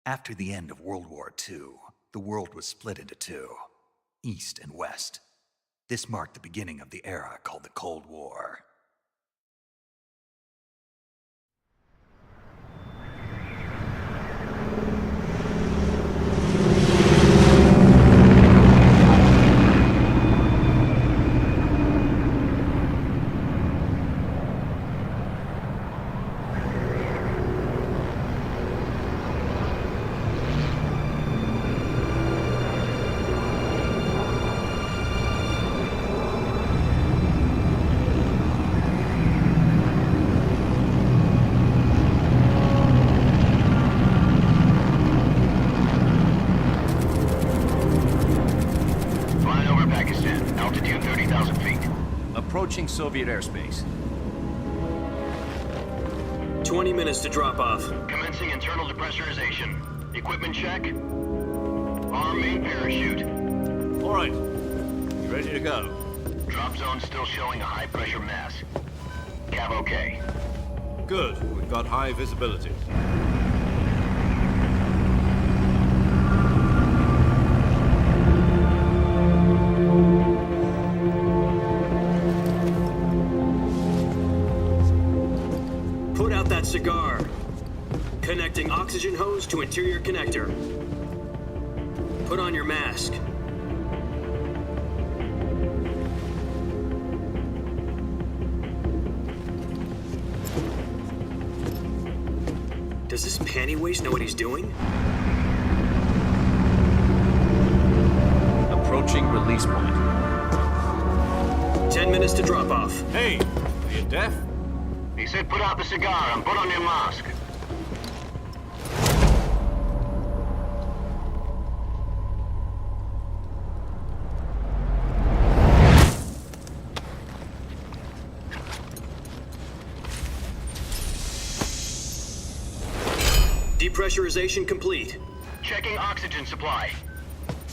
After the end of World War II, the world was split into two, East and West. This marked the beginning of the era called the Cold War. Approaching Soviet airspace. 20 minutes to drop off. Commencing internal depressurization. Equipment check. Arm main parachute. All right. You ready to go? Drop zone still showing a high pressure mass. Cav okay. Good. We've got high visibility. Put out that cigar. Connecting oxygen hose to interior connector. Put on your mask. Does this panty waste know what he's doing? Approaching release point. 10 minutes to drop off. Hey, are you deaf? He said put out the cigar and put on your mask. Depressurization complete. Checking oxygen supply.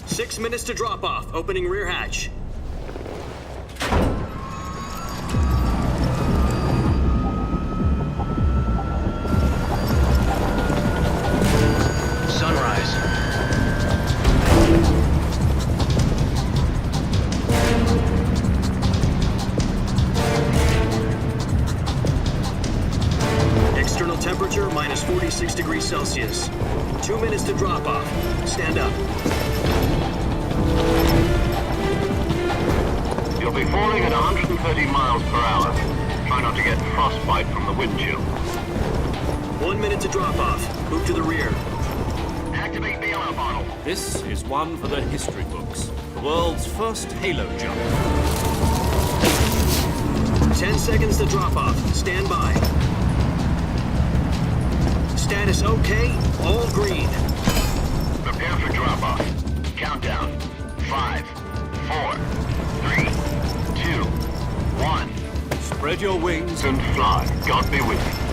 6 minutes to drop off. Opening rear hatch. Sunrise. External temperature minus 46 degrees Celsius. 2 minutes to drop off. Stand up. You'll be falling at 130 miles per hour. Try not to get frostbite from the wind chill. 1 minute to drop off. Move to the rear. Activate the alarm bottle. This is one for the history books. The world's first halo jump. 10 seconds to drop off. Stand by. Status okay. All green. Prepare for drop-off. Countdown. 5, 4, 3, 2, 1. Spread your wings And fly. God be with you.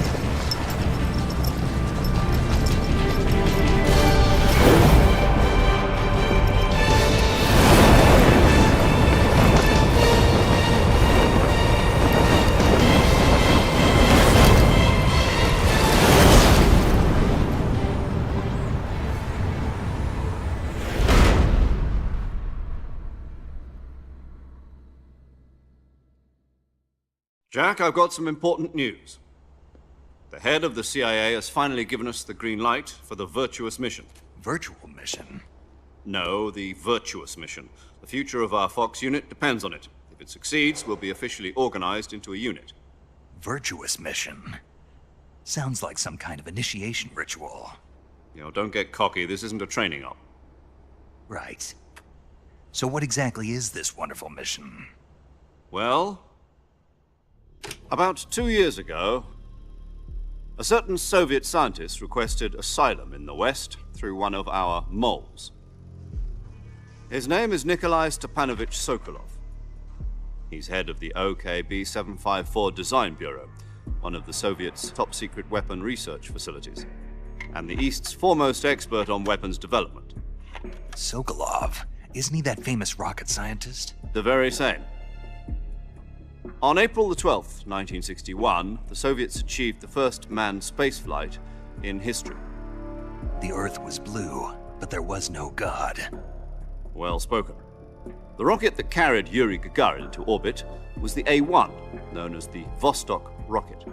Jack, I've got some important news. The head of the CIA has finally given us the green light for the virtuous mission. Virtual mission? No, the virtuous mission. The future of our Fox unit depends on it. If it succeeds, we'll be officially organized into a unit. Virtuous mission? Sounds like some kind of initiation ritual. You know, don't get cocky. This isn't a training op. Right. So what exactly is this wonderful mission? Well, about 2 years ago, a certain Soviet scientist requested asylum in the West through one of our moles. His name is Nikolai Stepanovich Sokolov. He's head of the OKB-754 Design Bureau, one of the Soviets' top-secret weapon research facilities, and the East's foremost expert on weapons development. Sokolov? Isn't he that famous rocket scientist? The very same. On April the 12th, 1961, the Soviets achieved the first manned spaceflight in history. The Earth was blue, but there was no God. Well spoken. The rocket that carried Yuri Gagarin to orbit was the A-1, known as the Vostok rocket.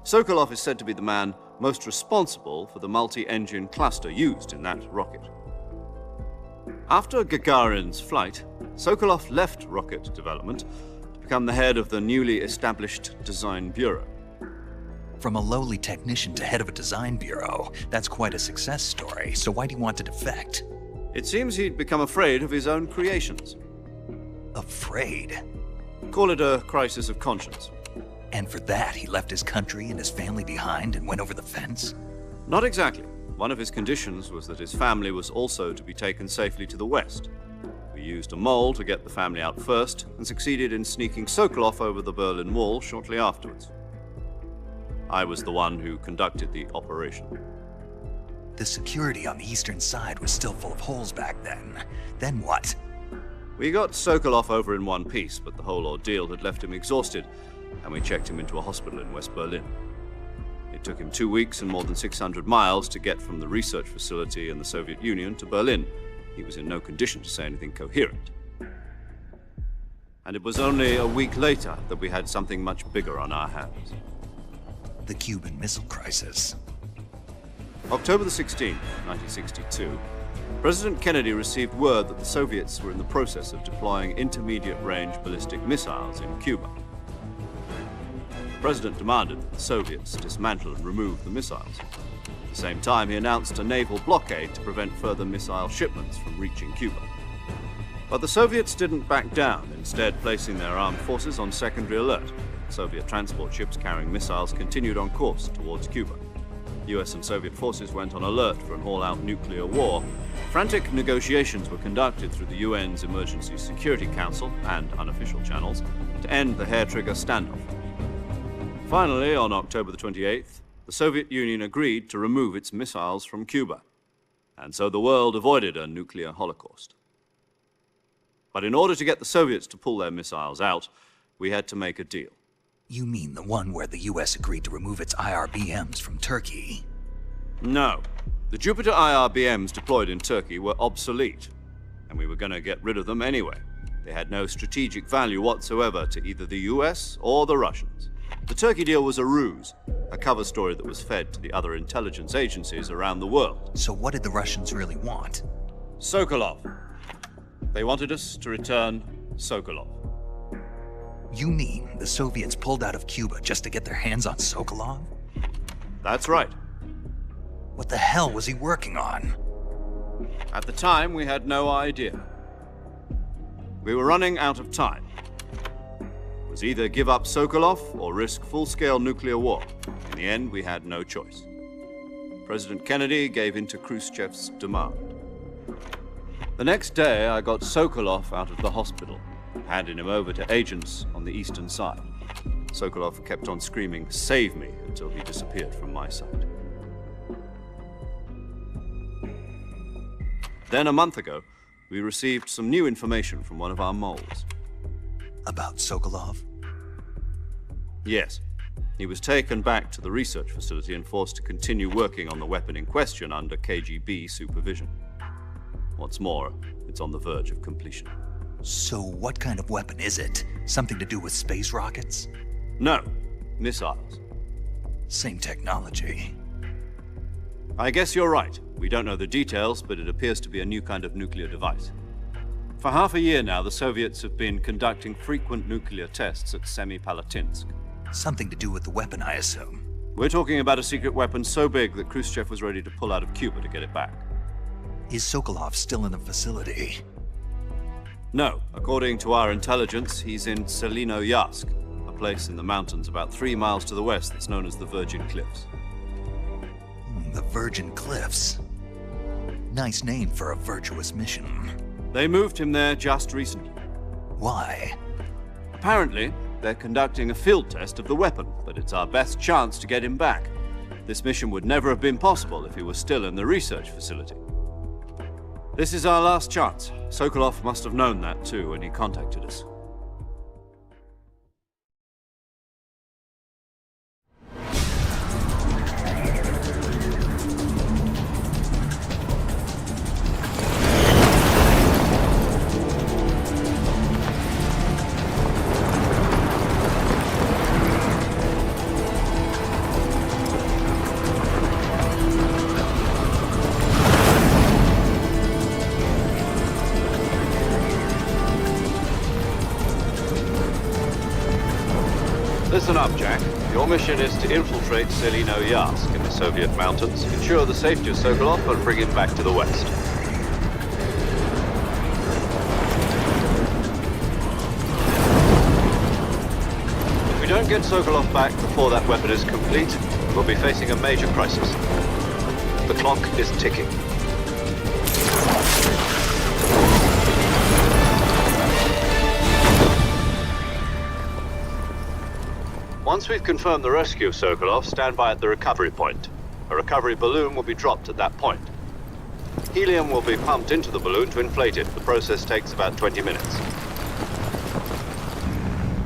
Sokolov is said to be the man most responsible for the multi-engine cluster used in that rocket. After Gagarin's flight, Sokolov left rocket development to become the head of the newly established Design Bureau. From a lowly technician to head of a design bureau, that's quite a success story, so why do you want to defect? It seems he'd become afraid of his own creations. Afraid? Call it a crisis of conscience. And for that, he left his country and his family behind and went over the fence? Not exactly. One of his conditions was that his family was also to be taken safely to the west. We used a mole to get the family out first and succeeded in sneaking Sokolov over the Berlin Wall shortly afterwards. I was the one who conducted the operation. The security on the eastern side was still full of holes back then. Then what? We got Sokolov over in one piece, but the whole ordeal had left him exhausted, and we checked him into a hospital in West Berlin. It took him 2 weeks and more than 600 miles to get from the research facility in the Soviet Union to Berlin. He was in no condition to say anything coherent. And it was only a week later that we had something much bigger on our hands. The Cuban Missile Crisis. October the 16th, 1962, President Kennedy received word that the Soviets were in the process of deploying intermediate-range ballistic missiles in Cuba. The President demanded that the Soviets dismantle and remove the missiles. At the same time, he announced a naval blockade to prevent further missile shipments from reaching Cuba. But the Soviets didn't back down, instead placing their armed forces on secondary alert. Soviet transport ships carrying missiles continued on course towards Cuba. US and Soviet forces went on alert for an all-out nuclear war. Frantic negotiations were conducted through the UN's Emergency Security Council and unofficial channels to end the hair-trigger standoff. Finally, on October the 28th, the Soviet Union agreed to remove its missiles from Cuba, and so the world avoided a nuclear holocaust. But in order to get the Soviets to pull their missiles out, we had to make a deal. You mean the one where the US agreed to remove its IRBMs from Turkey? No. The Jupiter IRBMs deployed in Turkey were obsolete, and we were going to get rid of them anyway. They had no strategic value whatsoever to either the US or the Russians. The Turkey deal was a ruse, a cover story that was fed to the other intelligence agencies around the world. So what did the Russians really want? Sokolov. They wanted us to return Sokolov. You mean the Soviets pulled out of Cuba just to get their hands on Sokolov? That's right. What the hell was he working on? At the time, we had no idea. We were running out of time. It was either give up Sokolov or risk full-scale nuclear war. In the end, we had no choice. President Kennedy gave in to Khrushchev's demand. The next day, I got Sokolov out of the hospital, handing him over to agents on the eastern side. Sokolov kept on screaming, "Save me," until he disappeared from my sight. Then a month ago, we received some new information from one of our moles. About Sokolov? Yes. He was taken back to the research facility and forced to continue working on the weapon in question under KGB supervision. What's more, it's on the verge of completion. So what kind of weapon is it? Something to do with space rockets? No, missiles. Same technology. I guess you're right. We don't know the details, but it appears to be a new kind of nuclear device. For half a year now, the Soviets have been conducting frequent nuclear tests at Semipalatinsk. Something to do with the weapon, I assume. We're talking about a secret weapon so big that Khrushchev was ready to pull out of Cuba to get it back. Is Sokolov still in the facility? No. According to our intelligence, he's in Selinoyarsk, a place in the mountains about 3 miles to the west that's known as the Virgin Cliffs. The Virgin Cliffs. Nice name for a virtuous mission. They moved him there just recently. Why? Apparently, they're conducting a field test of the weapon, but it's our best chance to get him back. This mission would never have been possible if he was still in the research facility. This is our last chance. Sokolov must have known that too when he contacted us. Listen up, Jack. Your mission is to infiltrate Selino-Yarsk in the Soviet mountains, ensure the safety of Sokolov, and bring him back to the West. If we don't get Sokolov back before that weapon is complete, we'll be facing a major crisis. The clock is ticking. Once we've confirmed the rescue of Sokolov, stand by at the recovery point. A recovery balloon will be dropped at that point. Helium will be pumped into the balloon to inflate it. The process takes about 20 minutes.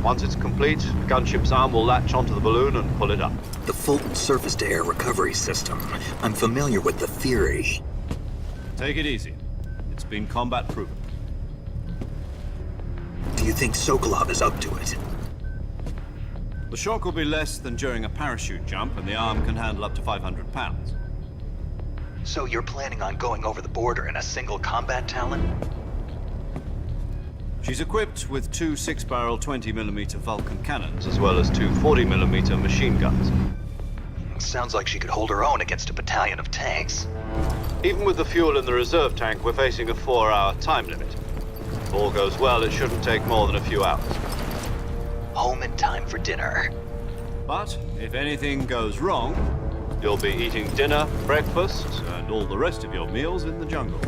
Once it's complete, the gunship's arm will latch onto the balloon and pull it up. The Fulton surface-to-air recovery system. I'm familiar with the theory. Take it easy. It's been combat-proven. Do you think Sokolov is up to it? The shock will be less than during a parachute jump, and the arm can handle up to 500 pounds. So you're planning on going over the border in a single combat Talon? She's equipped with two 6-barrel 20mm Vulcan cannons, as well as two 40mm machine guns. Sounds like she could hold her own against a battalion of tanks. Even with the fuel in the reserve tank, we're facing a 4-hour time limit. If all goes well, it shouldn't take more than a few hours. Home in time for dinner. But if anything goes wrong, you'll be eating dinner, breakfast, and all the rest of your meals in the jungle.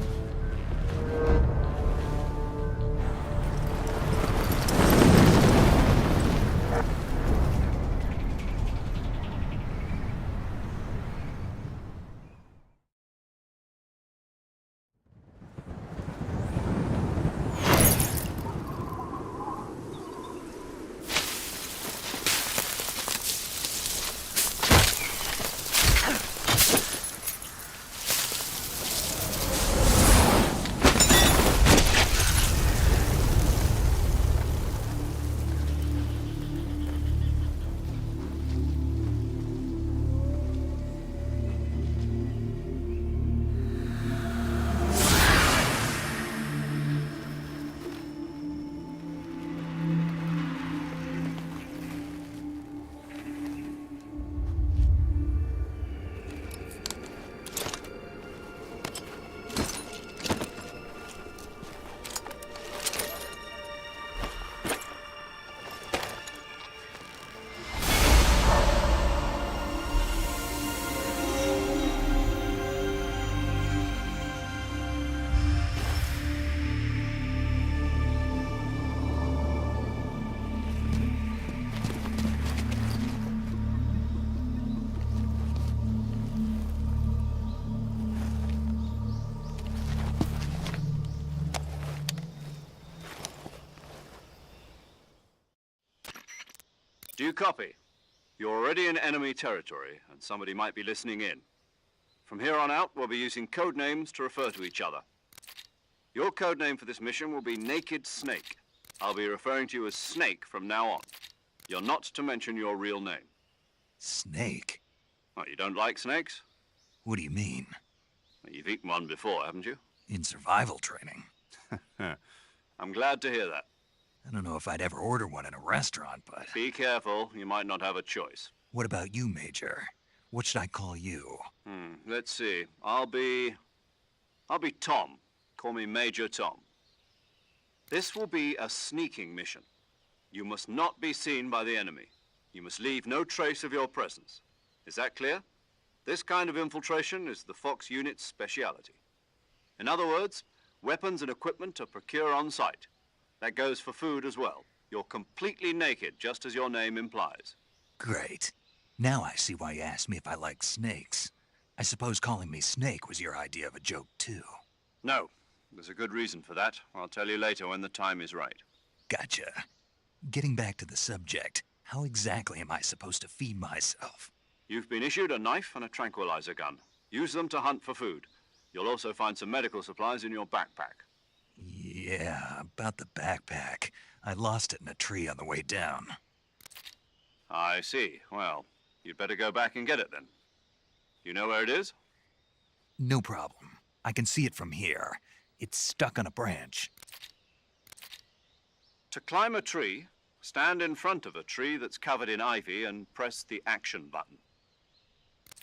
Do you copy? You're already in enemy territory, and somebody might be listening in. From here on out, we'll be using code names to refer to each other. Your code name for this mission will be Naked Snake. I'll be referring to you as Snake from now on. You're not to mention your real name. Snake? Oh, you don't like snakes? What do you mean? Well, you've eaten one before, haven't you? In survival training. I'm glad to hear that. I don't know if I'd ever order one in a restaurant, but... Be careful, you might not have a choice. What about you, Major? What should I call you? Let's see. I'll be Tom. Call me Major Tom. This will be a sneaking mission. You must not be seen by the enemy. You must leave no trace of your presence. Is that clear? This kind of infiltration is the Fox unit's speciality. In other words, weapons and equipment are procured on site. That goes for food as well. You're completely naked, just as your name implies. Great. Now I see why you asked me if I like snakes. I suppose calling me Snake was your idea of a joke, too. No. There's a good reason for that. I'll tell you later when the time is right. Gotcha. Getting back to the subject, how exactly am I supposed to feed myself? You've been issued a knife and a tranquilizer gun. Use them to hunt for food. You'll also find some medical supplies in your backpack. Yeah, about the backpack. I lost it in a tree on the way down. I see. Well, you'd better go back and get it then. You know where it is? No problem. I can see it from here. It's stuck on a branch. To climb a tree, Stand in front of a tree that's covered in ivy and press the action button.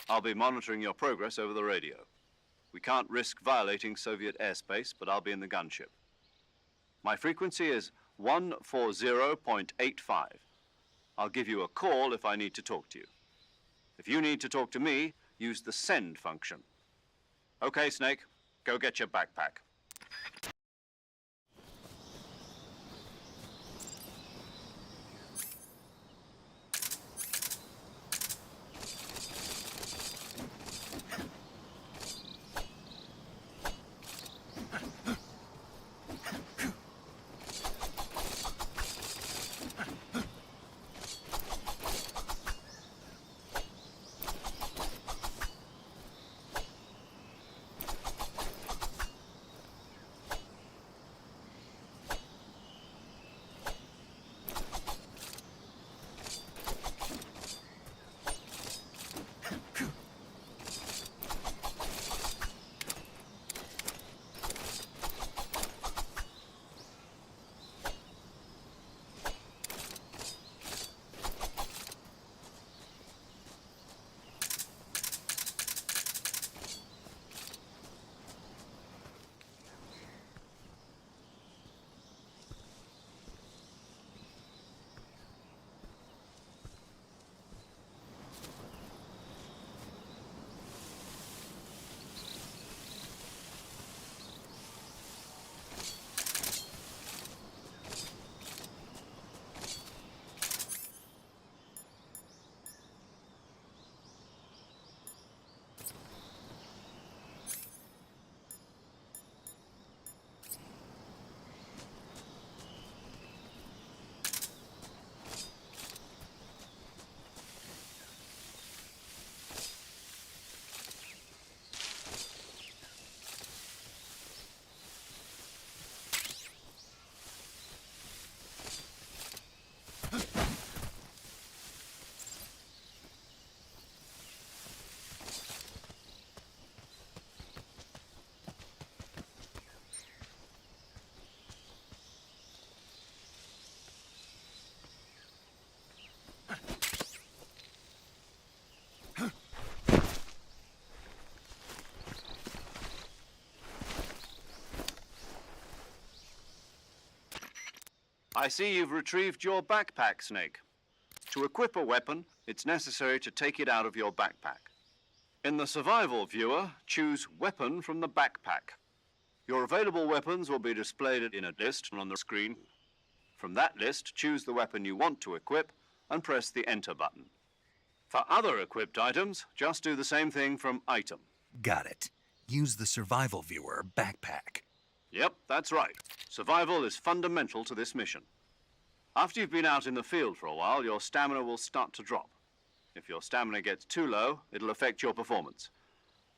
I'll be monitoring your progress over the radio. We can't risk violating Soviet airspace, but I'll be in the gunship. My frequency is 140.85. I'll give you a call if I need to talk to you. If you need to talk to me, use the send function. Okay, Snake, go get your backpack. I see you've retrieved your backpack, Snake. To equip a weapon, it's necessary to take it out of your backpack. In the survival viewer, choose Weapon from the backpack. Your available weapons will be displayed in a list on the screen. From that list, choose the weapon you want to equip and press the Enter button. For other equipped items, just do the same thing from Item. Got it. Use the survival viewer backpack. Yep, that's right. Survival is fundamental to this mission. After you've been out in the field for a while, your stamina will start to drop. If your stamina gets too low, it'll affect your performance.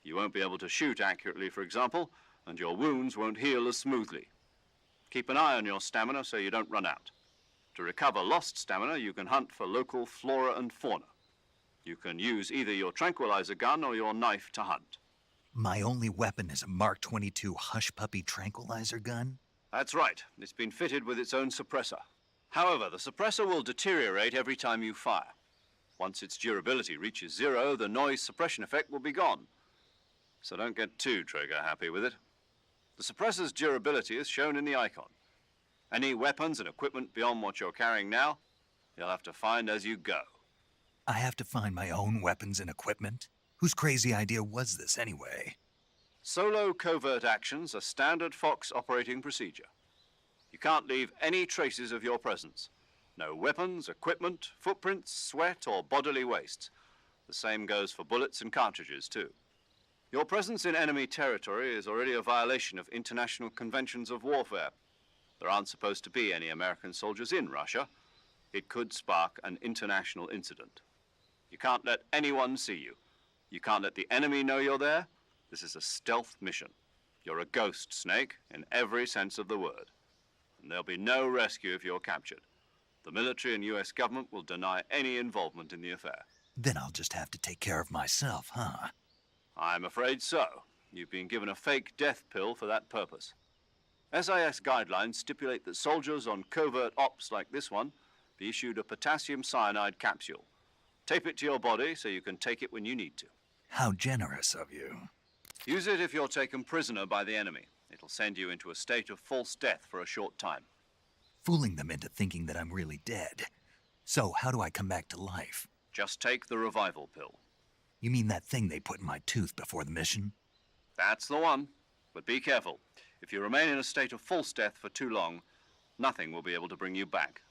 You won't be able to shoot accurately, for example, and your wounds won't heal as smoothly. Keep an eye on your stamina so you don't run out. To recover lost stamina, you can hunt for local flora and fauna. You can use either your tranquilizer gun or your knife to hunt. My only weapon is a Mark 22 Hush Puppy tranquilizer gun? That's right. It's been fitted with its own suppressor. However, the suppressor will deteriorate every time you fire. Once its durability reaches 0, the noise suppression effect will be gone. So don't get too trigger-happy with it. The suppressor's durability is shown in the icon. Any weapons and equipment beyond what you're carrying now, you'll have to find as you go. I have to find my own weapons and equipment? Whose crazy idea was this anyway? Solo covert actions are standard Fox operating procedure. You can't leave any traces of your presence. No weapons, equipment, footprints, sweat, or bodily wastes. The same goes for bullets and cartridges, too. Your presence in enemy territory is already a violation of international conventions of warfare. There aren't supposed to be any American soldiers in Russia. It could spark an international incident. You can't let anyone see you. You can't let the enemy know you're there. This is a stealth mission. You're a ghost, Snake, in every sense of the word. And there'll be no rescue if you're captured. The military and US government will deny any involvement in the affair. Then I'll just have to take care of myself, huh? I'm afraid so. You've been given a fake death pill for that purpose. SIS guidelines stipulate that soldiers on covert ops like this one be issued a potassium cyanide capsule. Tape it to your body so you can take it when you need to. How generous of you. Use it if you're taken prisoner by the enemy. It'll send you into a state of false death for a short time. Fooling them into thinking that I'm really dead. So, how do I come back to life? Just take the revival pill. You mean that thing they put in my tooth before the mission? That's the one. But be careful. If you remain in a state of false death for too long, nothing will be able to bring you back.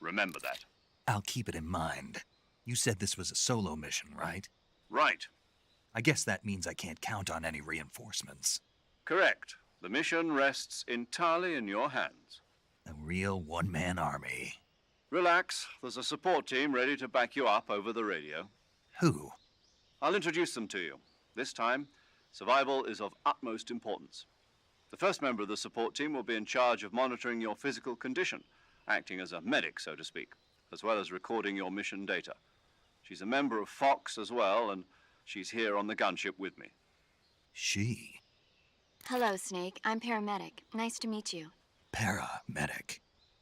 Remember that. I'll keep it in mind. You said this was a solo mission, right? Right. I guess that means I can't count on any reinforcements. Correct. The mission rests entirely in your hands. A real one-man army. Relax. There's a support team ready to back you up over the radio. Who? I'll introduce them to you. This time, survival is of utmost importance. The first member of the support team will be in charge of monitoring your physical condition, acting as a medic, so to speak, as well as recording your mission data. She's a member of Fox as well, and she's here on the gunship with me. She? Hello, Snake. I'm paramedic. Nice to meet you. Paramedic.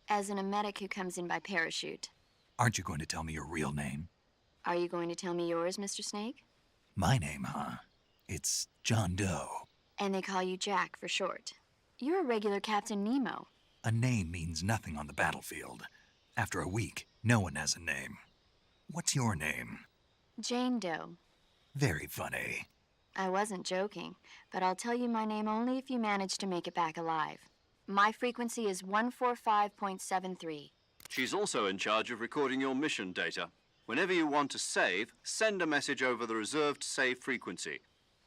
As in a medic who comes in by parachute. Aren't you going to tell me your real name? Are you going to tell me yours, Mr. Snake? My name, huh? It's John Doe. And they call you Jack for short. You're a regular Captain Nemo. A name means nothing on the battlefield. After a week, no one has a name. What's your name? Jane Doe. Very funny. I wasn't joking, but I'll tell you my name only if you manage to make it back alive. My frequency is 145.73. She's also in charge of recording your mission data. Whenever you want to save, send a message over the reserved save frequency,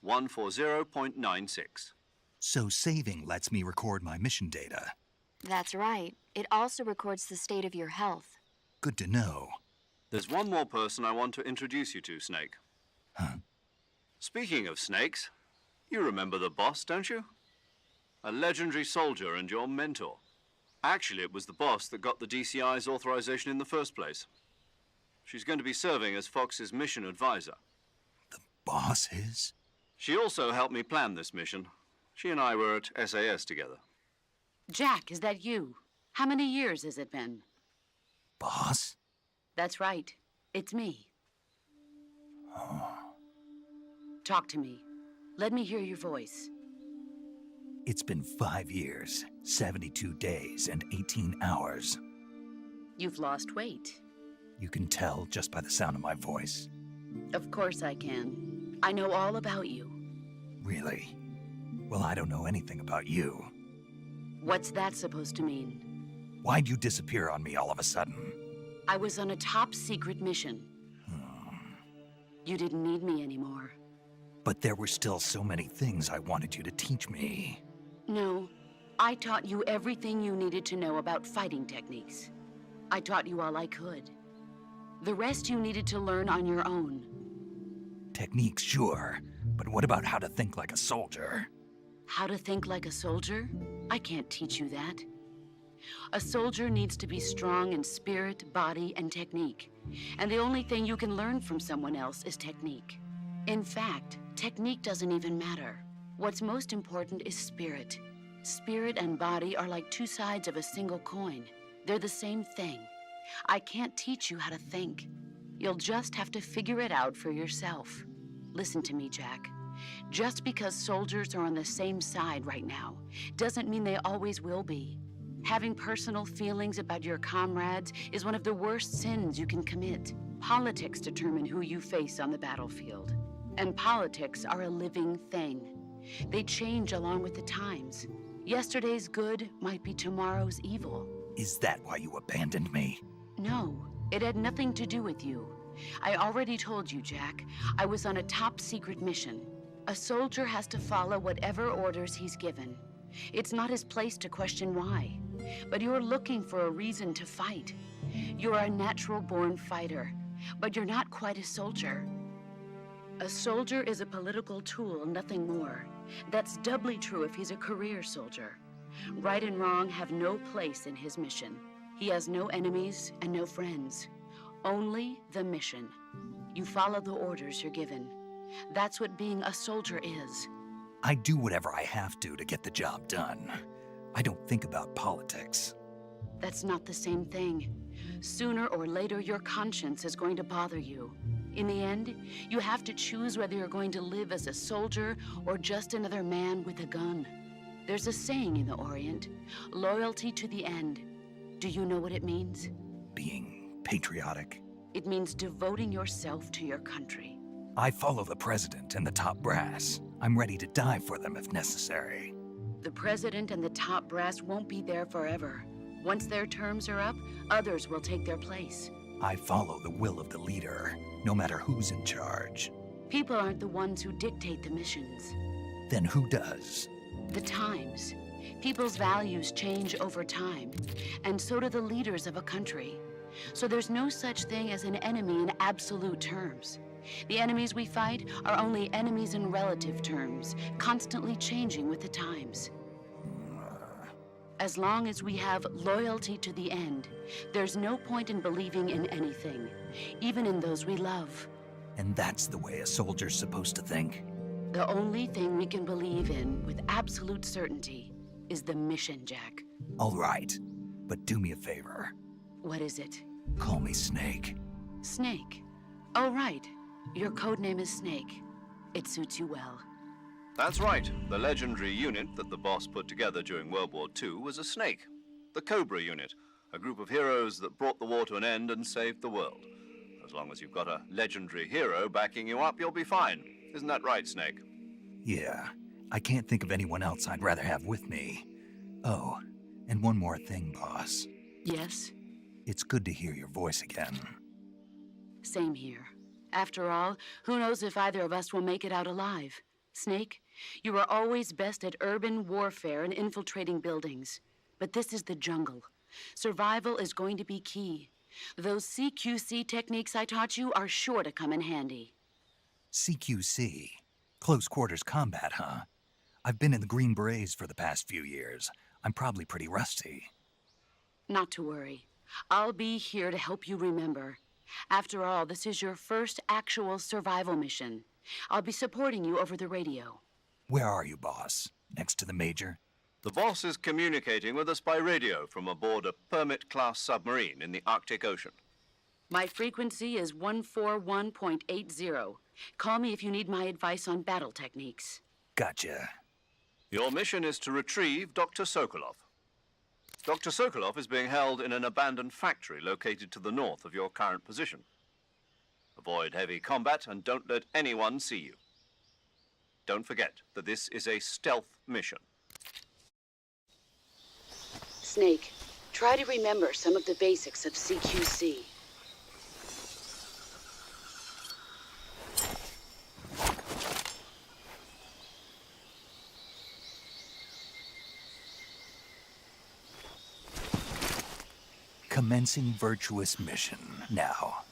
140.96. So saving lets me record my mission data. That's right. It also records the state of your health. Good to know. There's one more person I want to introduce you to, Snake. Huh? Speaking of snakes, you remember the boss, don't you? A legendary soldier and your mentor. Actually, it was the boss that got the DCI's authorization in the first place. She's going to be serving as Fox's mission advisor. The boss is? She also helped me plan this mission. She and I were at SAS together. Jack, is that you? How many years has it been? Boss? That's right. It's me. Talk to me. Let me hear your voice. It's been 5 years, 72 days, and 18 hours. You've lost weight. You can tell just by the sound of my voice. Of course I can. I know all about you. Really? Well, I don't know anything about you. What's that supposed to mean? Why'd you disappear on me all of a sudden? I was on a top-secret mission. You didn't need me anymore. But there were still so many things I wanted you to teach me. No, I taught you everything you needed to know about fighting techniques. I taught you all I could. The rest you needed to learn on your own. Techniques, sure. But what about how to think like a soldier? How to think like a soldier? I can't teach you that. A soldier needs to be strong in spirit, body, and technique. And the only thing you can learn from someone else is technique. In fact, technique doesn't even matter. What's most important is spirit. Spirit and body are like two sides of a single coin. They're the same thing. I can't teach you how to think. You'll just have to figure it out for yourself. Listen to me, Jack. Just because soldiers are on the same side right now doesn't mean they always will be. Having personal feelings about your comrades is one of the worst sins you can commit. Politics determine who you face on the battlefield. And politics are a living thing. They change along with the times. Yesterday's good might be tomorrow's evil. Is that why you abandoned me? No, it had nothing to do with you. I already told you, Jack. I was on a top-secret mission. A soldier has to follow whatever orders he's given. It's not his place to question why. But you're looking for a reason to fight. You're a natural-born fighter, but you're not quite a soldier. A soldier is a political tool, nothing more. That's doubly true if he's a career soldier. Right and wrong have no place in his mission. He has no enemies and no friends. Only the mission. You follow the orders you're given. That's what being a soldier is. I do whatever I have to get the job done. I don't think about politics. That's not the same thing. Sooner or later, your conscience is going to bother you. In the end, you have to choose whether you're going to live as a soldier or just another man with a gun. There's a saying in the Orient, loyalty to the end. Do you know what it means? Being patriotic. It means devoting yourself to your country. I follow the president and the top brass. I'm ready to die for them if necessary. The president and the top brass won't be there forever. Once their terms are up, others will take their place. I follow the will of the leader, no matter who's in charge. People aren't the ones who dictate the missions. Then who does? The times. People's values change over time, and so do the leaders of a country. So there's no such thing as an enemy in absolute terms. The enemies we fight are only enemies in relative terms, constantly changing with the times. As long as we have loyalty to the end, there's no point in believing in anything, even in those we love. And that's the way a soldier's supposed to think? The only thing we can believe in with absolute certainty is the mission, Jack. All right, but do me a favor. What is it? Call me Snake. Snake. Oh, right. Your codename is Snake. It suits you well. That's right. The legendary unit that the boss put together during World War II was a snake. The Cobra unit, a group of heroes that brought the war to an end and saved the world. As long as you've got a legendary hero backing you up, you'll be fine. Isn't that right, Snake? Yeah, I can't think of anyone else I'd rather have with me. Oh, and one more thing, boss. Yes? It's good to hear your voice again. Same here. After all, who knows if either of us will make it out alive? Snake, you are always best at urban warfare and infiltrating buildings. But this is the jungle. Survival is going to be key. Those CQC techniques I taught you are sure to come in handy. CQC? Close quarters combat, huh? I've been in the Green Berets for the past few years. I'm probably pretty rusty. Not to worry. I'll be here to help you remember. After all, this is your first actual survival mission. I'll be supporting you over the radio. Where are you, boss? Next to the Major? The boss is communicating with us by radio from aboard a Permit-class submarine in the Arctic Ocean. My frequency is 141.80. Call me if you need my advice on battle techniques. Gotcha. Your mission is to retrieve Dr. Sokolov. Dr. Sokolov is being held in an abandoned factory located to the north of your current position. Avoid heavy combat and don't let anyone see you. Don't forget that this is a stealth mission. Snake, try to remember some of the basics of CQC. Commencing virtuous mission now.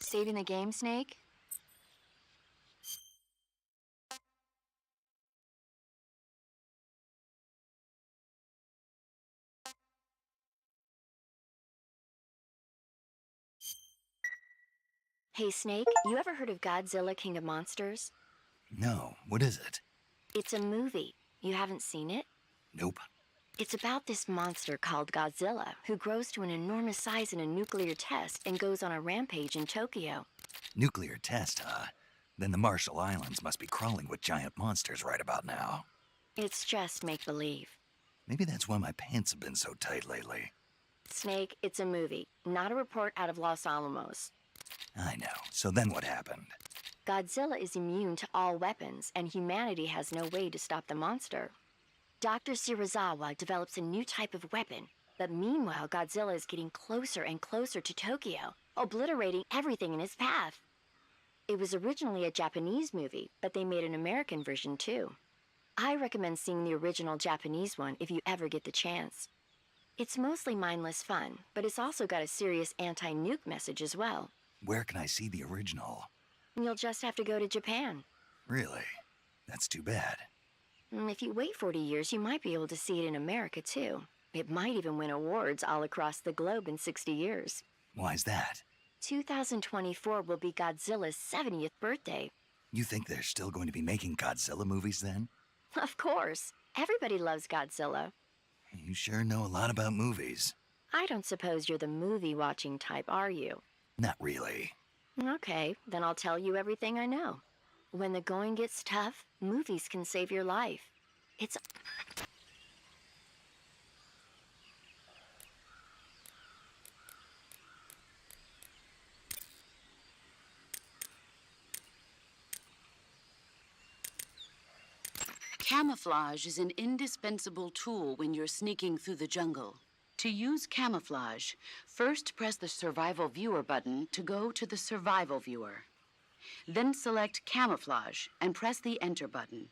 Saving the game, Snake? Hey, Snake, you ever heard of Godzilla King of Monsters? No, what is it? It's a movie. You haven't seen it? Nope. It's about this monster called Godzilla, who grows to an enormous size in a nuclear test and goes on a rampage in Tokyo. Nuclear test, huh? Then the Marshall Islands must be crawling with giant monsters right about now. It's just make-believe. Maybe that's why my pants have been so tight lately. Snake, it's a movie, not a report out of Los Alamos. I know. So then what happened? Godzilla is immune to all weapons, and humanity has no way to stop the monster. Dr. Shirazawa develops a new type of weapon, but meanwhile Godzilla is getting closer and closer to Tokyo, obliterating everything in his path. It was originally a Japanese movie, but they made an American version too. I recommend seeing the original Japanese one if you ever get the chance. It's mostly mindless fun, but it's also got a serious anti-nuke message as well. Where can I see the original? You'll just have to go to Japan. Really? That's too bad. If you wait 40 years, you might be able to see it in America too. It might even win awards all across the globe in 60 years. Why's that? 2024 will be Godzilla's 70th birthday. You think they're still going to be making Godzilla movies then? Of course. Everybody loves Godzilla. You sure know a lot about movies. I don't suppose you're the movie-watching type, are you? Not really. Okay, then I'll tell you everything I know. When the going gets tough, movies can save your life. It's... Camouflage is an indispensable tool when you're sneaking through the jungle. To use camouflage, first press the Survival Viewer button to go to the Survival Viewer. Then select Camouflage and press the Enter button.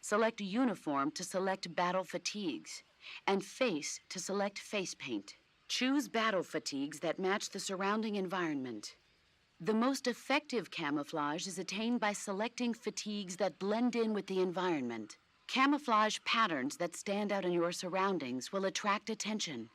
Select Uniform to select Battle Fatigues, and Face to select Face Paint. Choose battle fatigues that match the surrounding environment. The most effective camouflage is attained by selecting fatigues that blend in with the environment. Camouflage patterns that stand out in your surroundings will attract attention.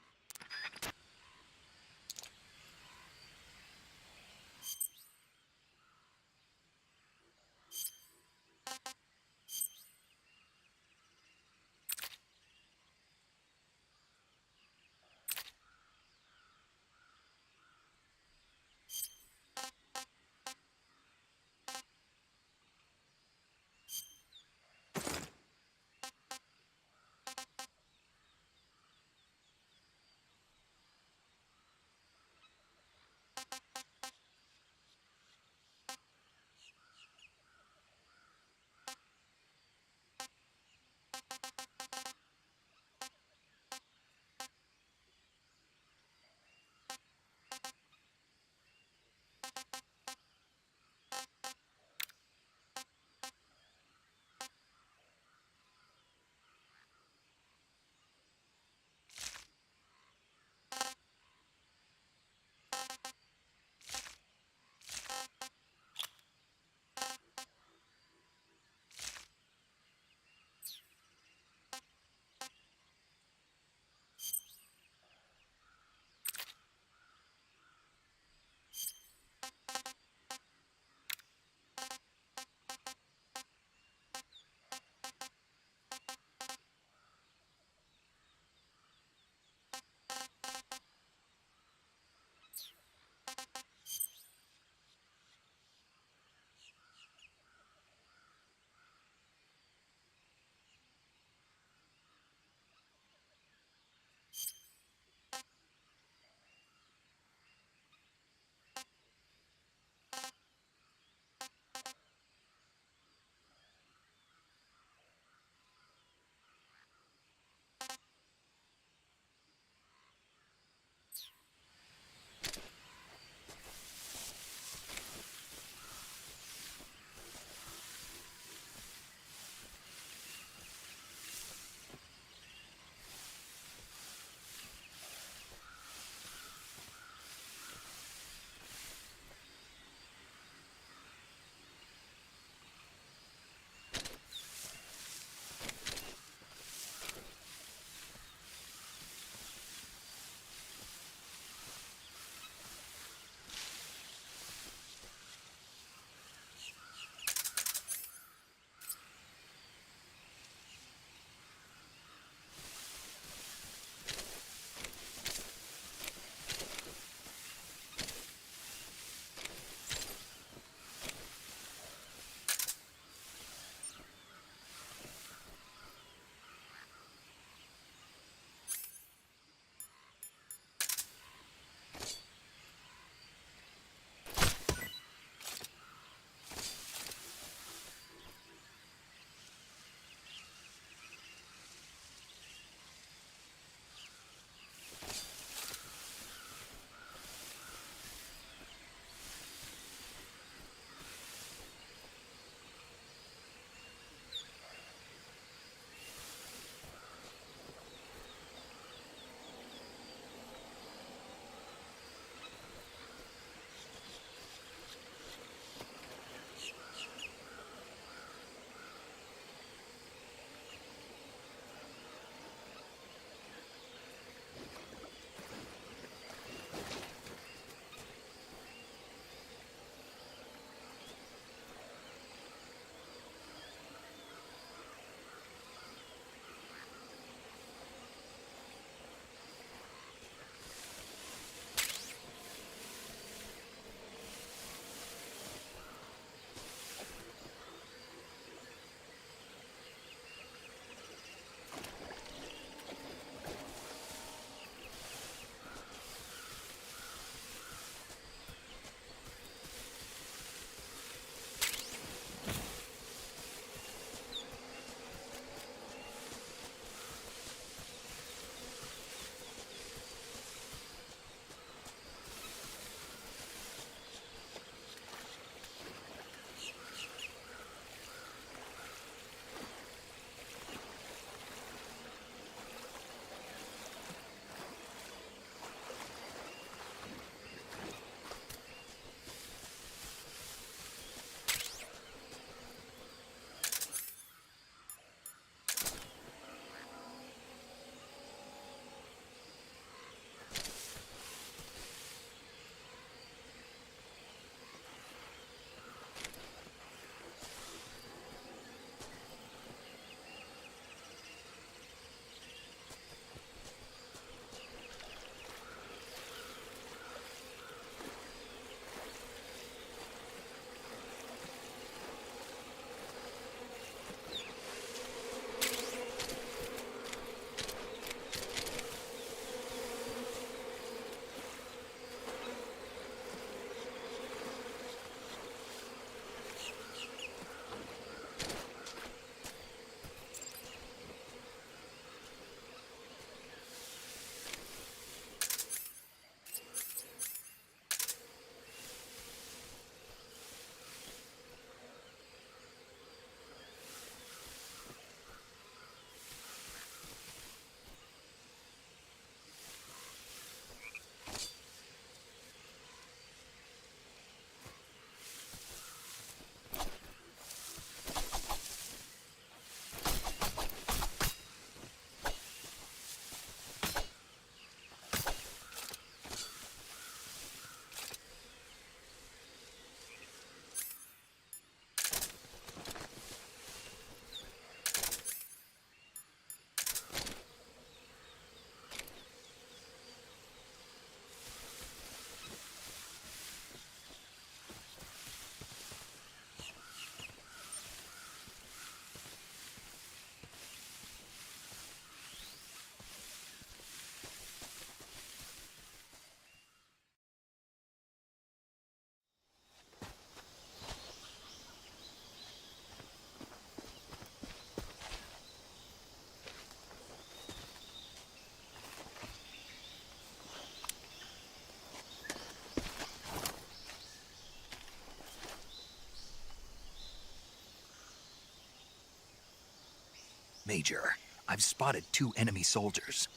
Major, I've spotted 2 enemy soldiers.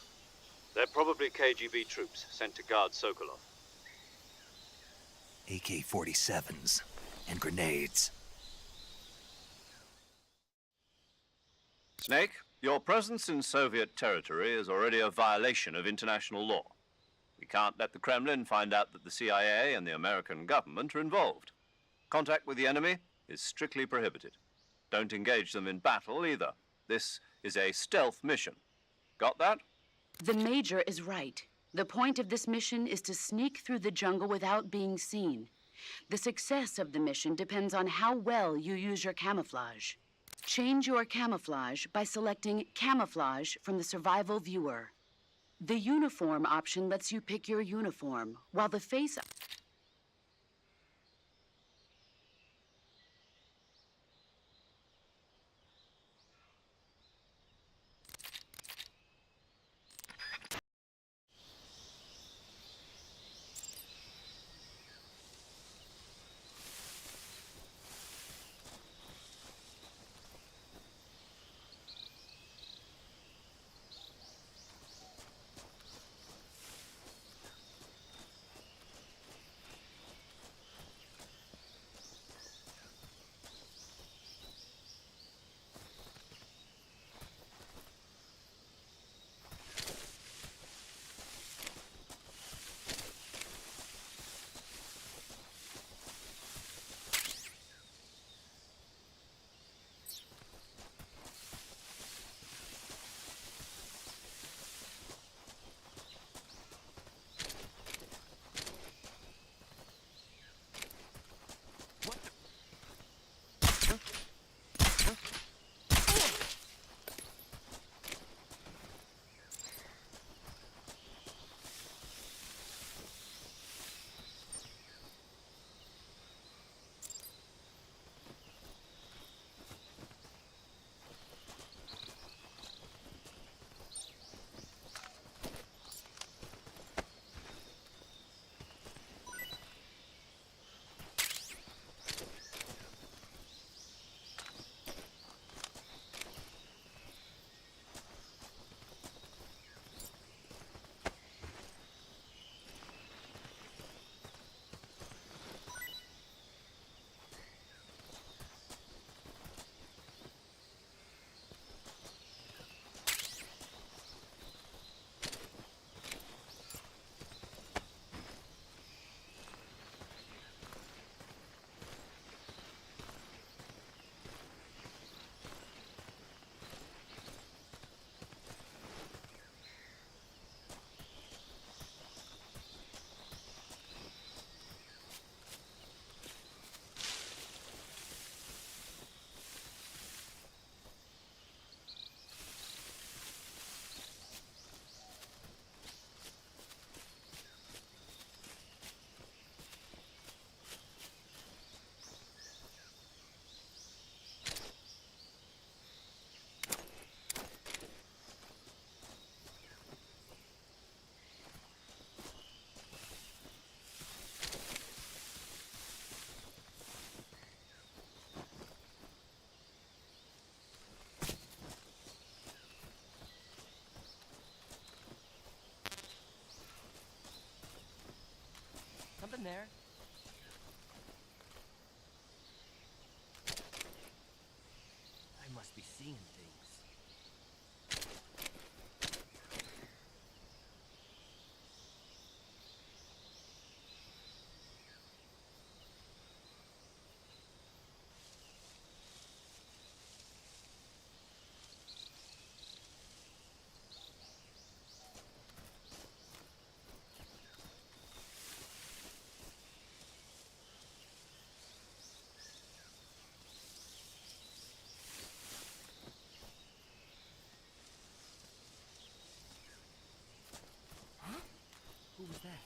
They're probably KGB troops sent to guard Sokolov. AK-47s and grenades. Snake, your presence in Soviet territory is already a violation of international law. We can't let the Kremlin find out that the CIA and the American government are involved. Contact with the enemy is strictly prohibited. Don't engage them in battle either. This is a stealth mission. Got that? The Major is right. The point of this mission is to sneak through the jungle without being seen. The success of the mission depends on how well you use your camouflage. Change your camouflage by selecting Camouflage from the Survival Viewer. The Uniform option lets you pick your uniform, while the face... Something there? I must be seeing things. Who was that?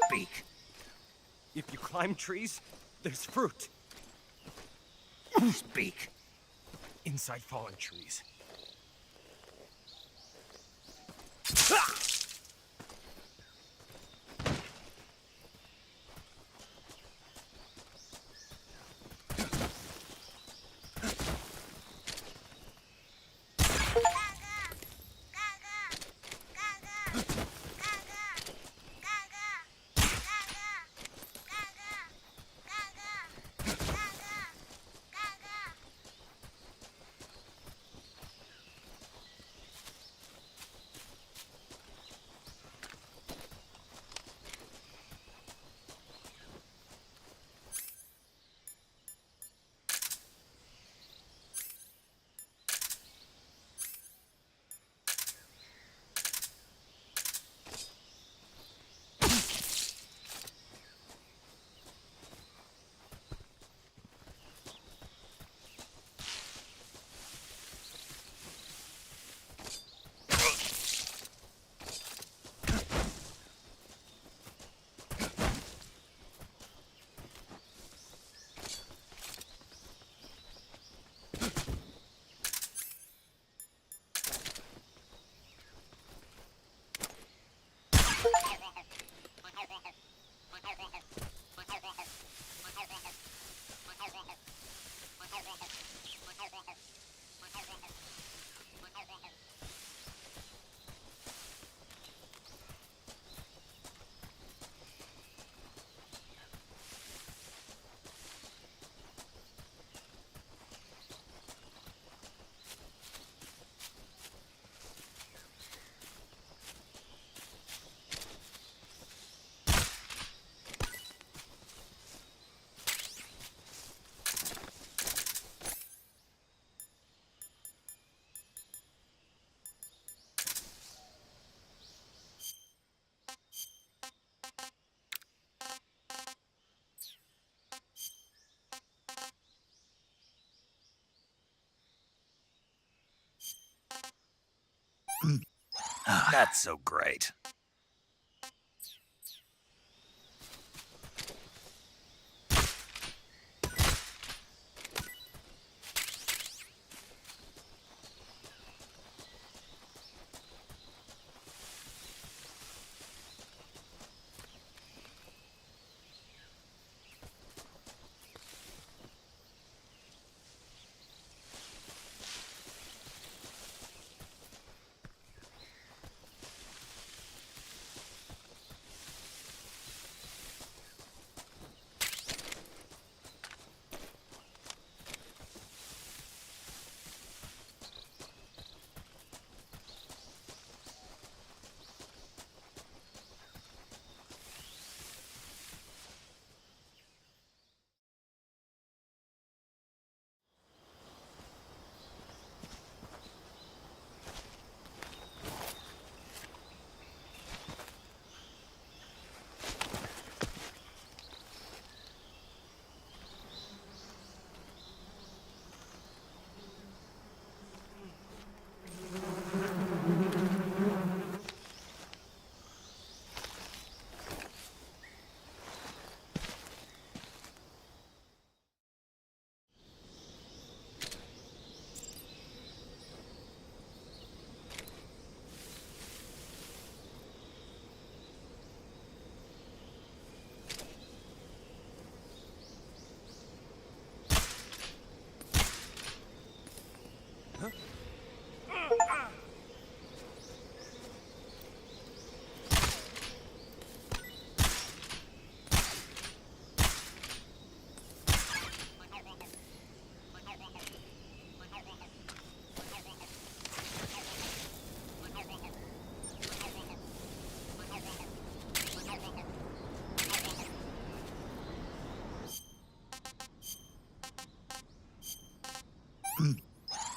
Speak. If you climb trees, there's fruit. Speak. Inside fallen trees. That's so great.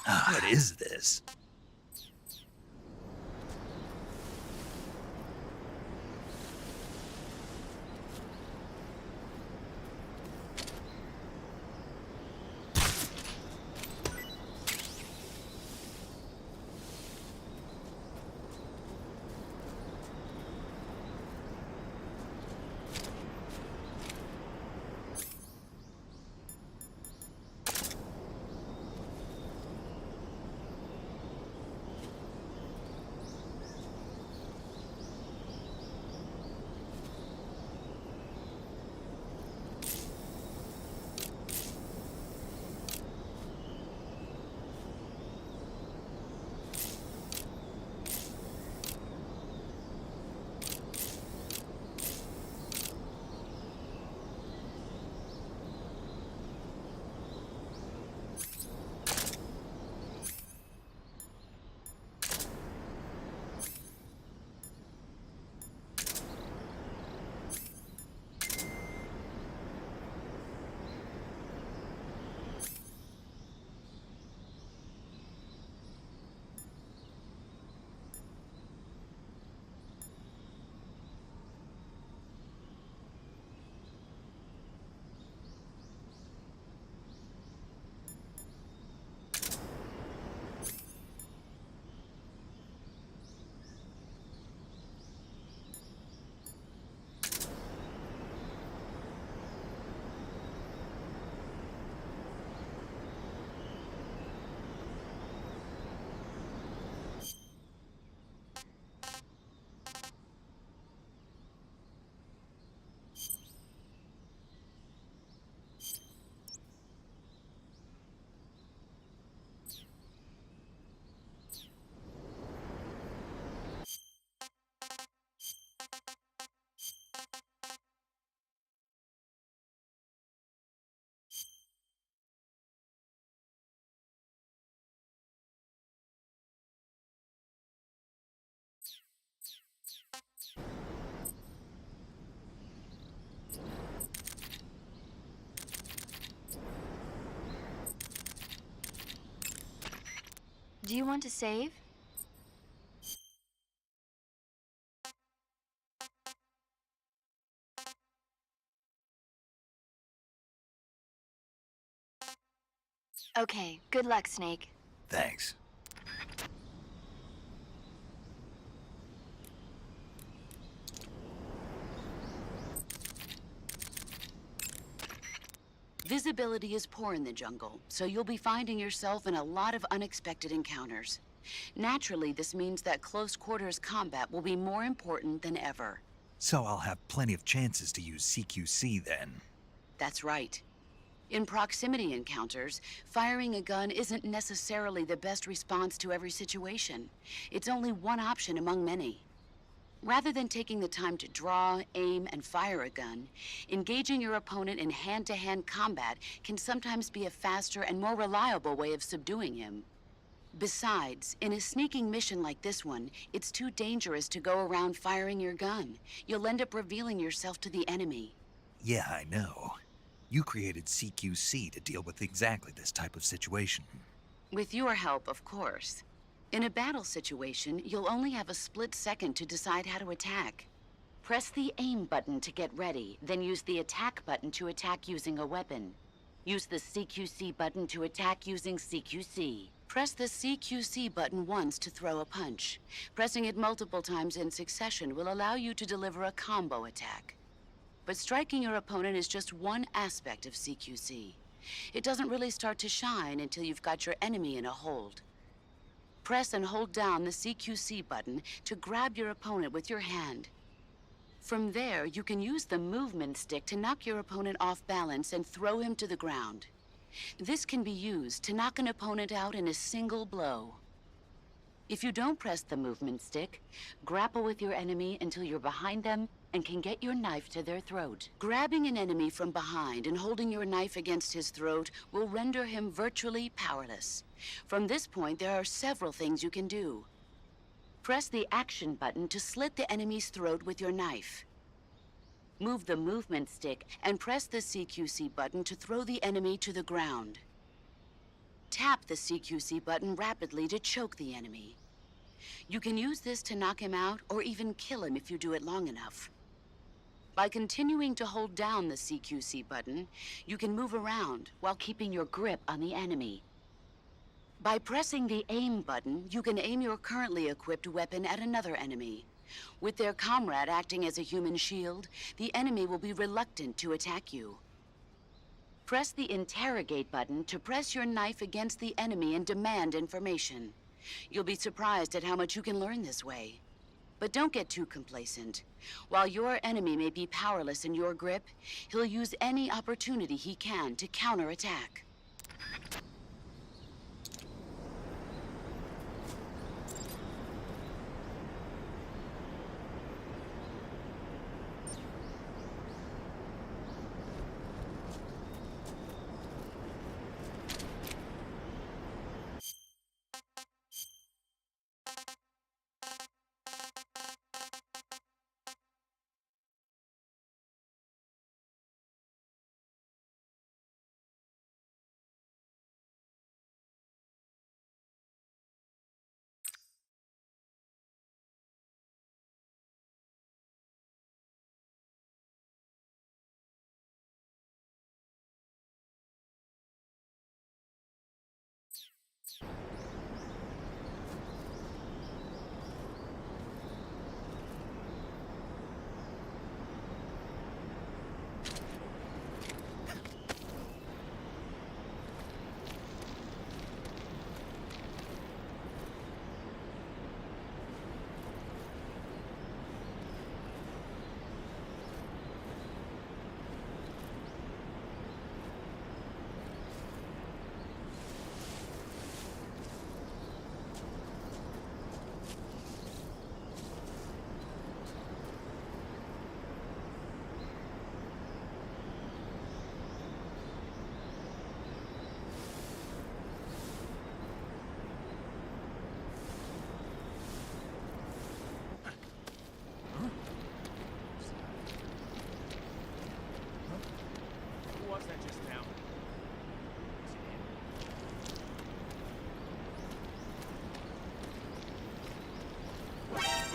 What is this? Do you want to save? Okay, good luck, Snake. Thanks. Visibility is poor in the jungle, so you'll be finding yourself in a lot of unexpected encounters. Naturally, this means that close quarters combat will be more important than ever. So I'll have plenty of chances to use CQC then. That's right. In proximity encounters, firing a gun isn't necessarily the best response to every situation. It's only one option among many. Rather than taking the time to draw, aim, and fire a gun, engaging your opponent in hand-to-hand combat can sometimes be a faster and more reliable way of subduing him. Besides, in a sneaking mission like this one, it's too dangerous to go around firing your gun. You'll end up revealing yourself to the enemy. Yeah, I know. You created CQC to deal with exactly this type of situation. With your help, of course. In a battle situation, you'll only have a split second to decide how to attack. Press the aim button to get ready, then use the attack button to attack using a weapon. Use the CQC button to attack using CQC. Press the CQC button once to throw a punch. Pressing it multiple times in succession will allow you to deliver a combo attack. But striking your opponent is just one aspect of CQC. It doesn't really start to shine until you've got your enemy in a hold. Press and hold down the CQC button to grab your opponent with your hand. From there, you can use the movement stick to knock your opponent off balance and throw him to the ground. This can be used to knock an opponent out in a single blow. If you don't press the movement stick, grapple with your enemy until you're behind them and can get your knife to their throat. Grabbing an enemy from behind and holding your knife against his throat will render him virtually powerless. From this point, there are several things you can do. Press the action button to slit the enemy's throat with your knife. Move the movement stick and press the CQC button to throw the enemy to the ground. Tap the CQC button rapidly to choke the enemy. You can use this to knock him out or even kill him if you do it long enough. By continuing to hold down the CQC button, you can move around while keeping your grip on the enemy. By pressing the aim button, you can aim your currently equipped weapon at another enemy. With their comrade acting as a human shield, the enemy will be reluctant to attack you. Press the interrogate button to press your knife against the enemy and demand information. You'll be surprised at how much you can learn this way. But don't get too complacent. While your enemy may be powerless in your grip, he'll use any opportunity he can to counterattack.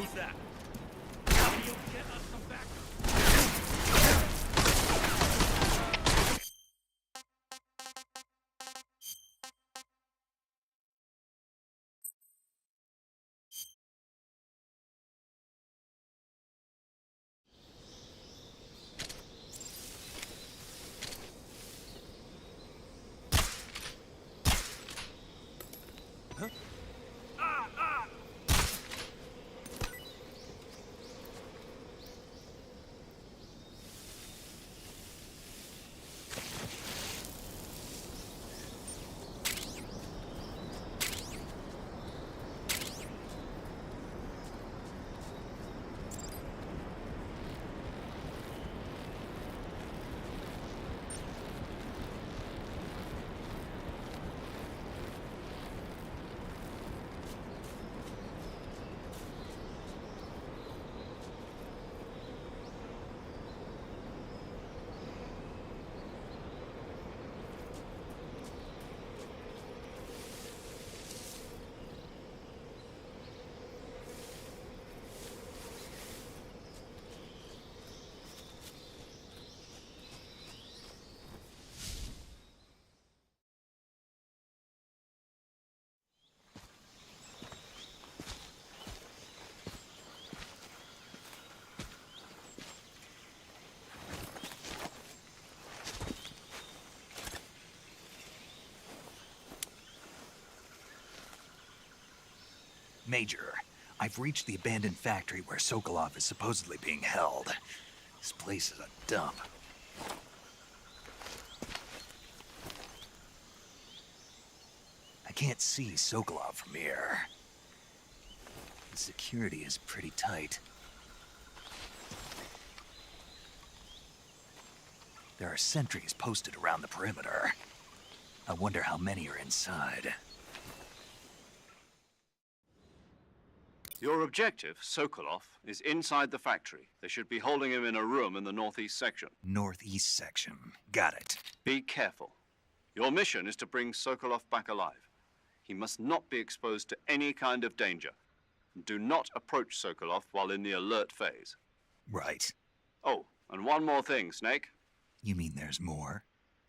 was that? How do you get us some backup? Major, I've reached the abandoned factory where Sokolov is supposedly being held. This place is a dump. I can't see Sokolov from here. The security is pretty tight. There are sentries posted around the perimeter. I wonder how many are inside. Your objective, Sokolov, is inside the factory. They should be holding him in a room in the northeast section. Northeast section. Got it. Be careful. Your mission is to bring Sokolov back alive. He must not be exposed to any kind of danger. Do not approach Sokolov while in the alert phase. Right. Oh, and one more thing, Snake. You mean there's more?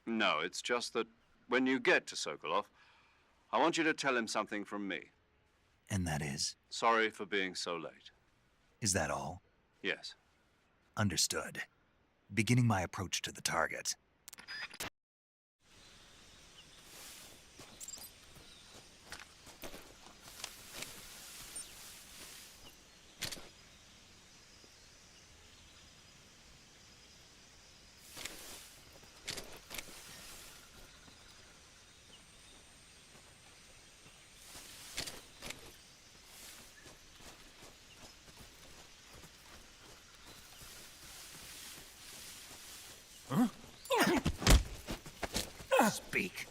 No, it's just that when you get to Sokolov, I want you to tell him something from me. And that is? Sorry for being so late. Is that all? Yes. Understood. Beginning my approach to the target. Speak.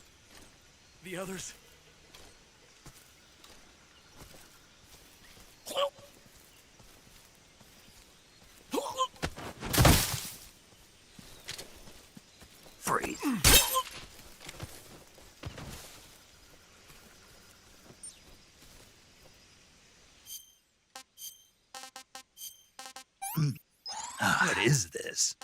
The others? Freeze. What is this?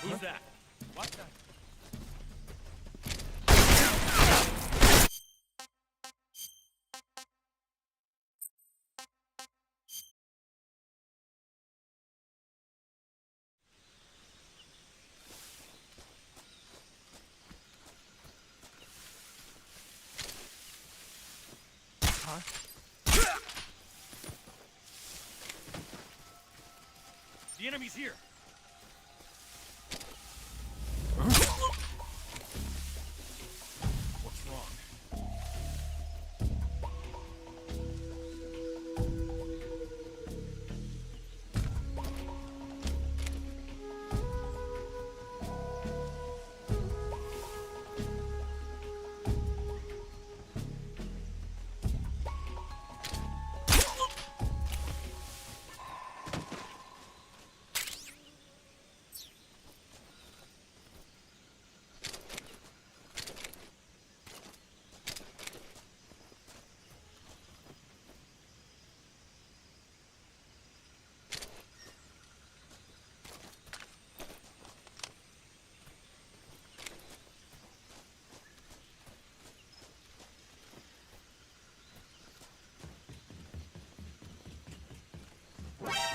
Who's that? What the? Huh? The enemy's here. What's wrong?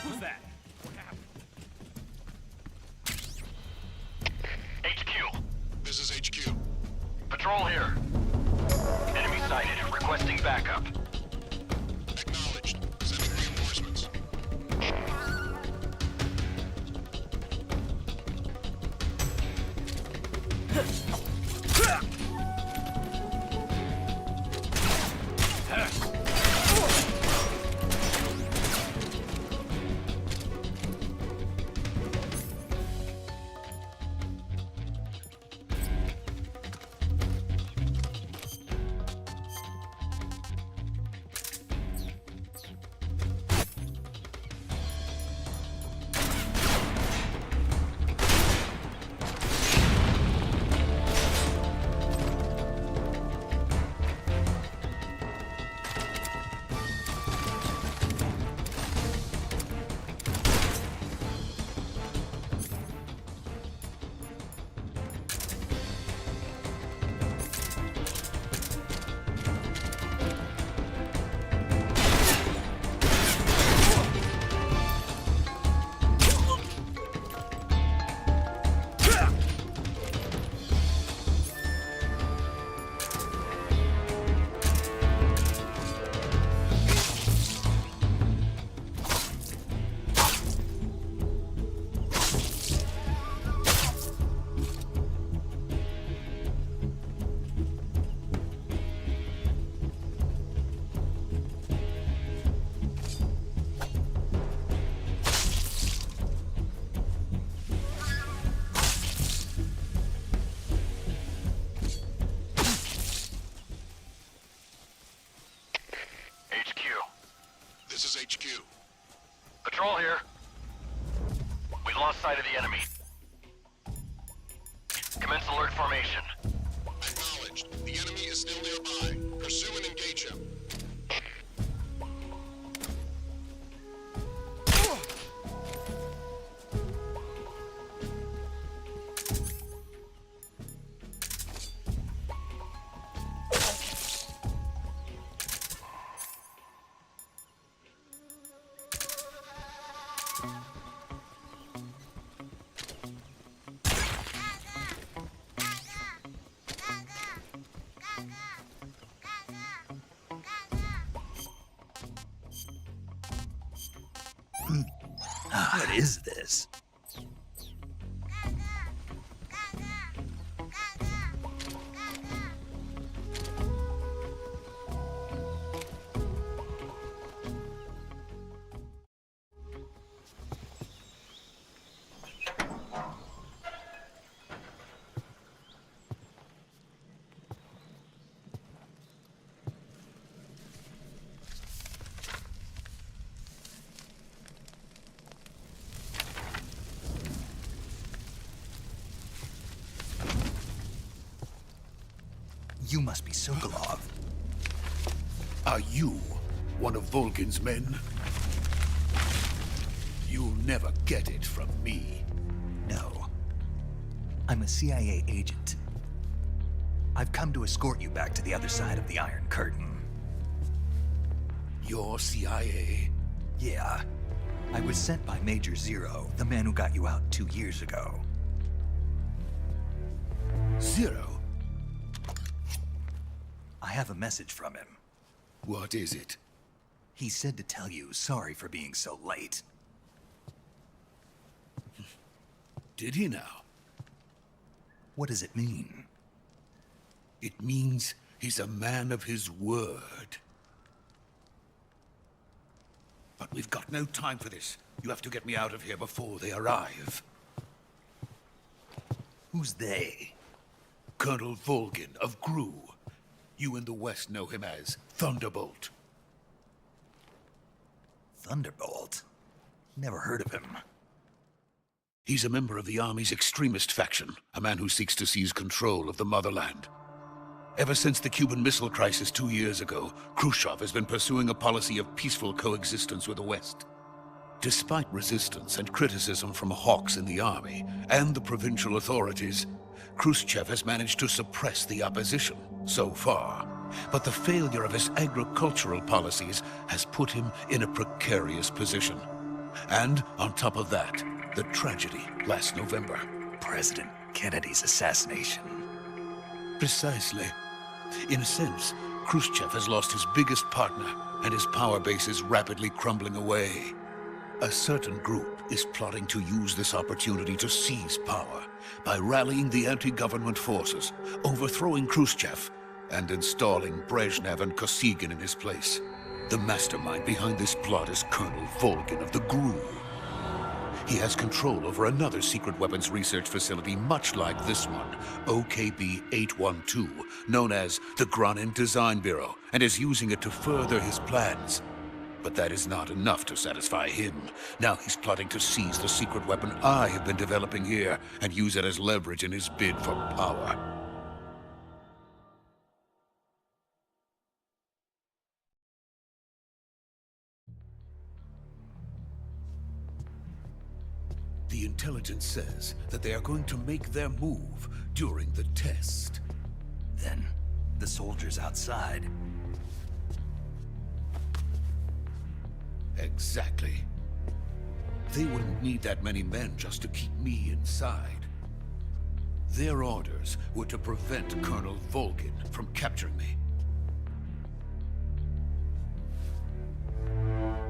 Who's that? What happened? HQ. This is HQ. Patrol here. Enemy sighted. Requesting backup. Acknowledged. Sending reinforcements. This is HQ. Patrol here. We've lost sight of the enemy. Commence alert formation. Acknowledged. The enemy is still nearby. Pursue and engage him. What is this? You must be Sokolov. Are you one of Vulcan's men? You'll never get it from me. No. I'm a CIA agent. I've come to escort you back to the other side of the Iron Curtain. You're CIA? Yeah. I was sent by Major Zero, the man who got you out 2 years ago. Zero? I have a message from him. What is it? He said to tell you sorry for being so late. Did he now? What does it mean? It means he's a man of his word. But we've got no time for this. You have to get me out of here before they arrive. Who's they? Colonel Volgin of GRU. You in the West know him as Thunderbolt. Thunderbolt? Never heard of him. He's a member of the Army's extremist faction, a man who seeks to seize control of the motherland. Ever since the Cuban Missile Crisis 2 years ago, Khrushchev has been pursuing a policy of peaceful coexistence with the West. Despite resistance and criticism from hawks in the Army and the provincial authorities, Khrushchev has managed to suppress the opposition, so far. But the failure of his agricultural policies has put him in a precarious position. And on top of that, the tragedy last November. President Kennedy's assassination. Precisely. In a sense, Khrushchev has lost his biggest partner, and his power base is rapidly crumbling away. A certain group is plotting to use this opportunity to seize power by rallying the anti-government forces, overthrowing Khrushchev, and installing Brezhnev and Kosygin in his place. The mastermind behind this plot is Colonel Volgin of the GRU. He has control over another secret weapons research facility much like this one, OKB-812, known as the Granin Design Bureau, and is using it to further his plans. But that is not enough to satisfy him. Now he's plotting to seize the secret weapon I have been developing here and use it as leverage in his bid for power. The intelligence says that they are going to make their move during the test. Then, the soldiers outside. Exactly. They wouldn't need that many men just to keep me inside. Their orders were to prevent Colonel Volgin from capturing me.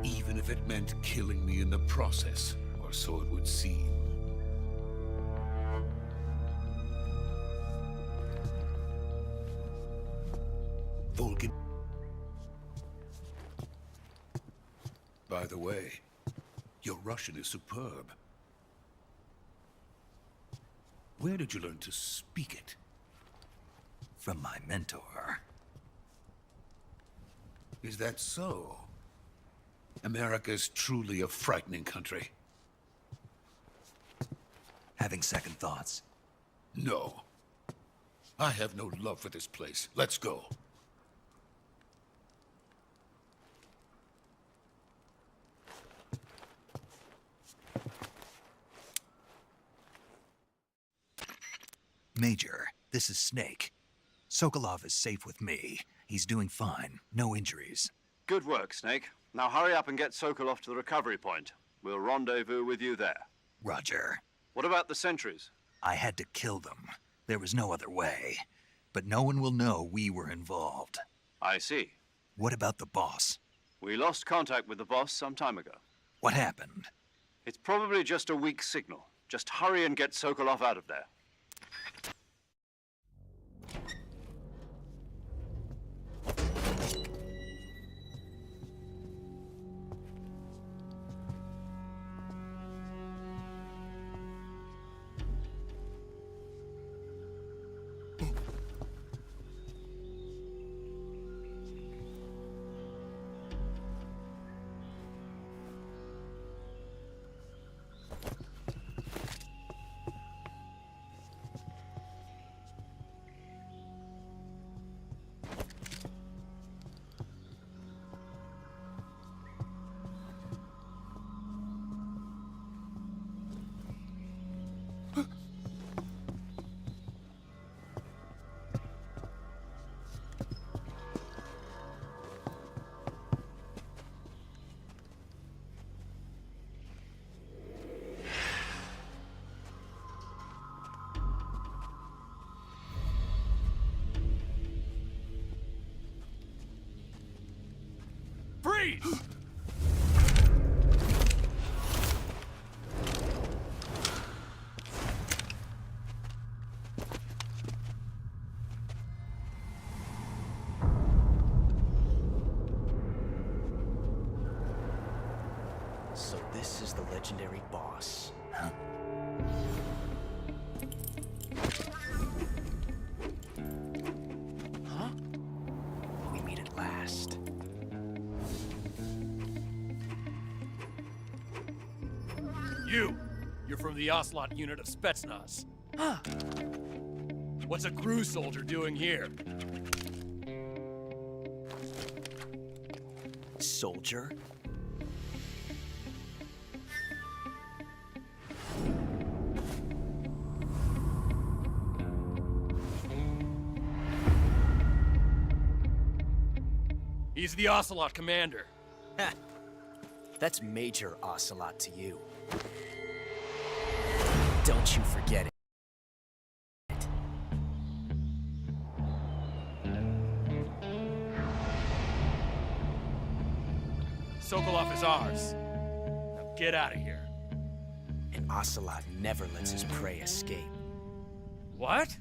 Even if it meant killing me in the process, or so it would seem. Volgin. By the way, your Russian is superb. Where did you learn to speak it? From my mentor. Is that so? America's truly a frightening country. Having second thoughts. No. I have no love for this place. Let's go. Major, this is Snake. Sokolov is safe with me. He's doing fine. No injuries. Good work, Snake. Now hurry up and get Sokolov to the recovery point. We'll rendezvous with you there. Roger. What about the sentries? I had to kill them. There was no other way. But no one will know we were involved. I see. What about the boss? We lost contact with the boss some time ago. What happened? It's probably just a weak signal. Just hurry and get Sokolov out of there. Freeze! So this is the legendary boss. Huh? Huh? We meet at last. You're from the Ocelot unit of Spetsnaz. Huh. What's a crew soldier doing here? Soldier? He's the Ocelot commander. Ha! That's Major Ocelot to you. Don't you forget it. Sokolov is ours. Now get out of here. And Ocelot never lets his prey escape. What?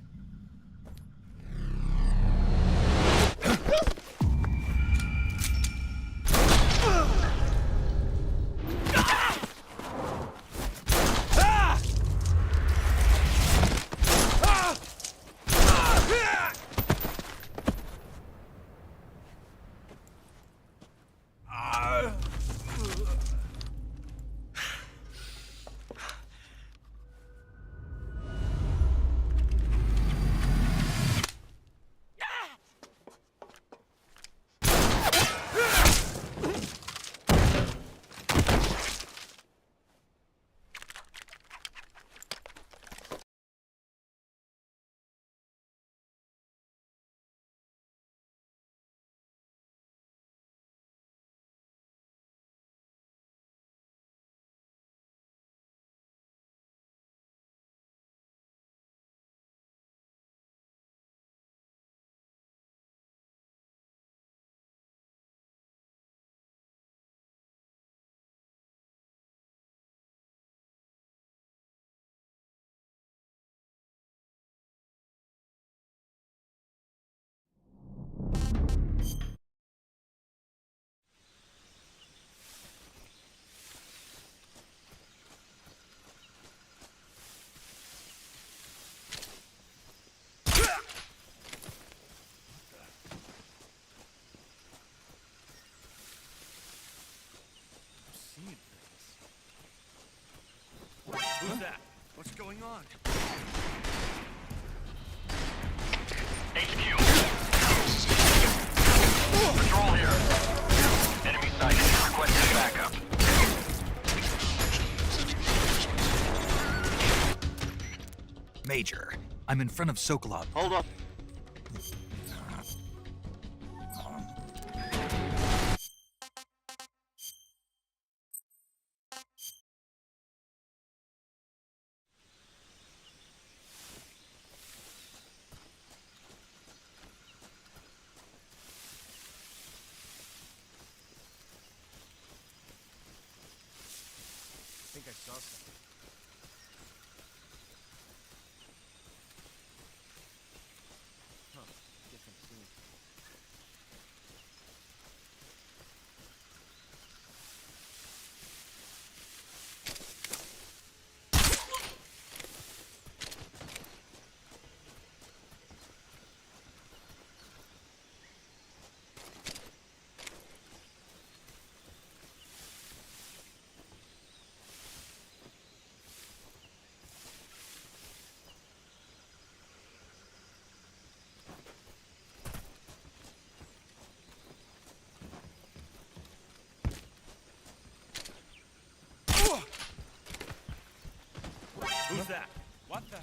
Who's that? What's going on? HQ. Patrol here. Enemy sighted. Requesting backup. Major, I'm in front of Sokolov. Hold on. I think I saw something. Huh. Different scene. Who's that? What the?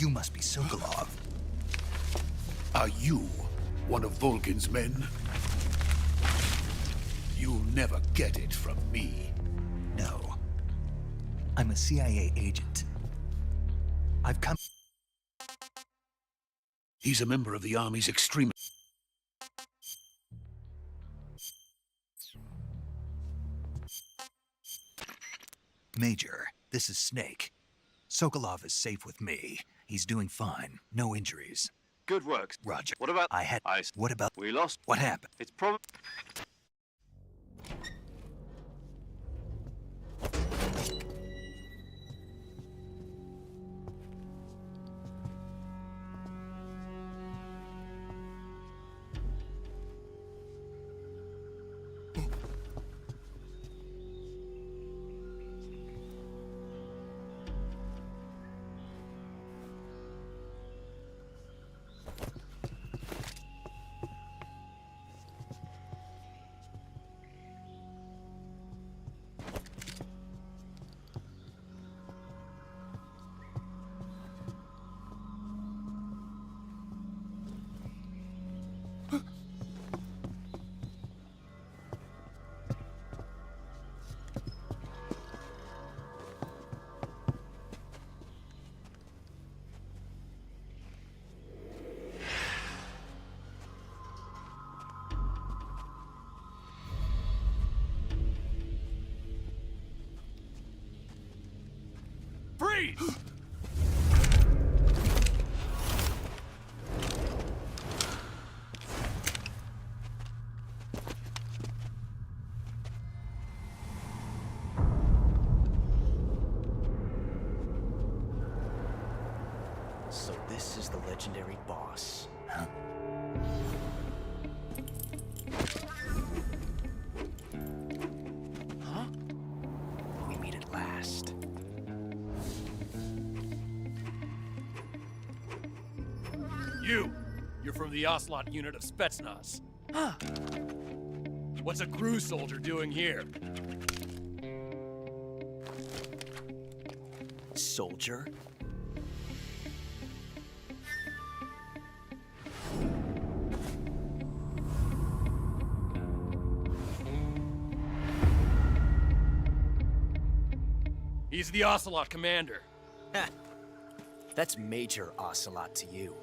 You must be Sokolov. Are you one of Volgin's men? You'll never get it from me. No. I'm a CIA agent. I've come... He's a member of the Army's extreme... Major, this is Snake. Sokolov is safe with me. He's doing fine. No injuries. Good work. Roger. What about... What about... We lost. What happened? It's probably... Freeze! So this is the legendary boss. Huh? Huh? We meet at last. You're from the Ocelot unit of Spetsnaz. Huh. What's a crew soldier doing here? Soldier? He's the Ocelot commander. Ha! That's Major Ocelot to you.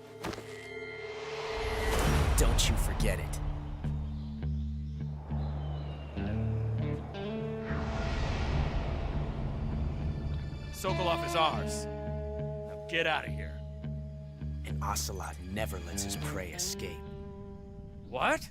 Don't you forget it. Sokolov is ours. Now get out of here. And Ocelot never lets his prey escape. What?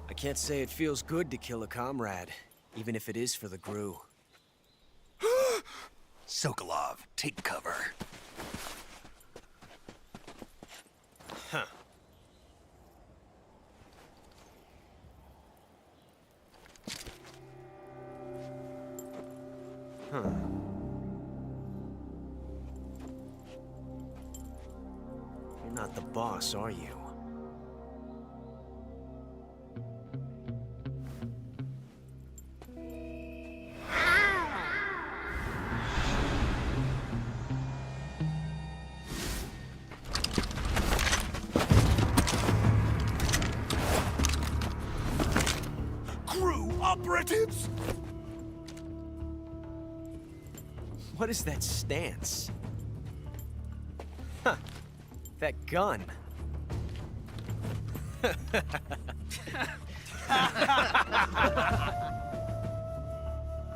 I can't say it feels good to kill a comrade, even if it is for the GRU. Sokolov, take cover. Huh. Huh. You're not the boss, are you? Crew operatives! What is that stance? Huh. That gun.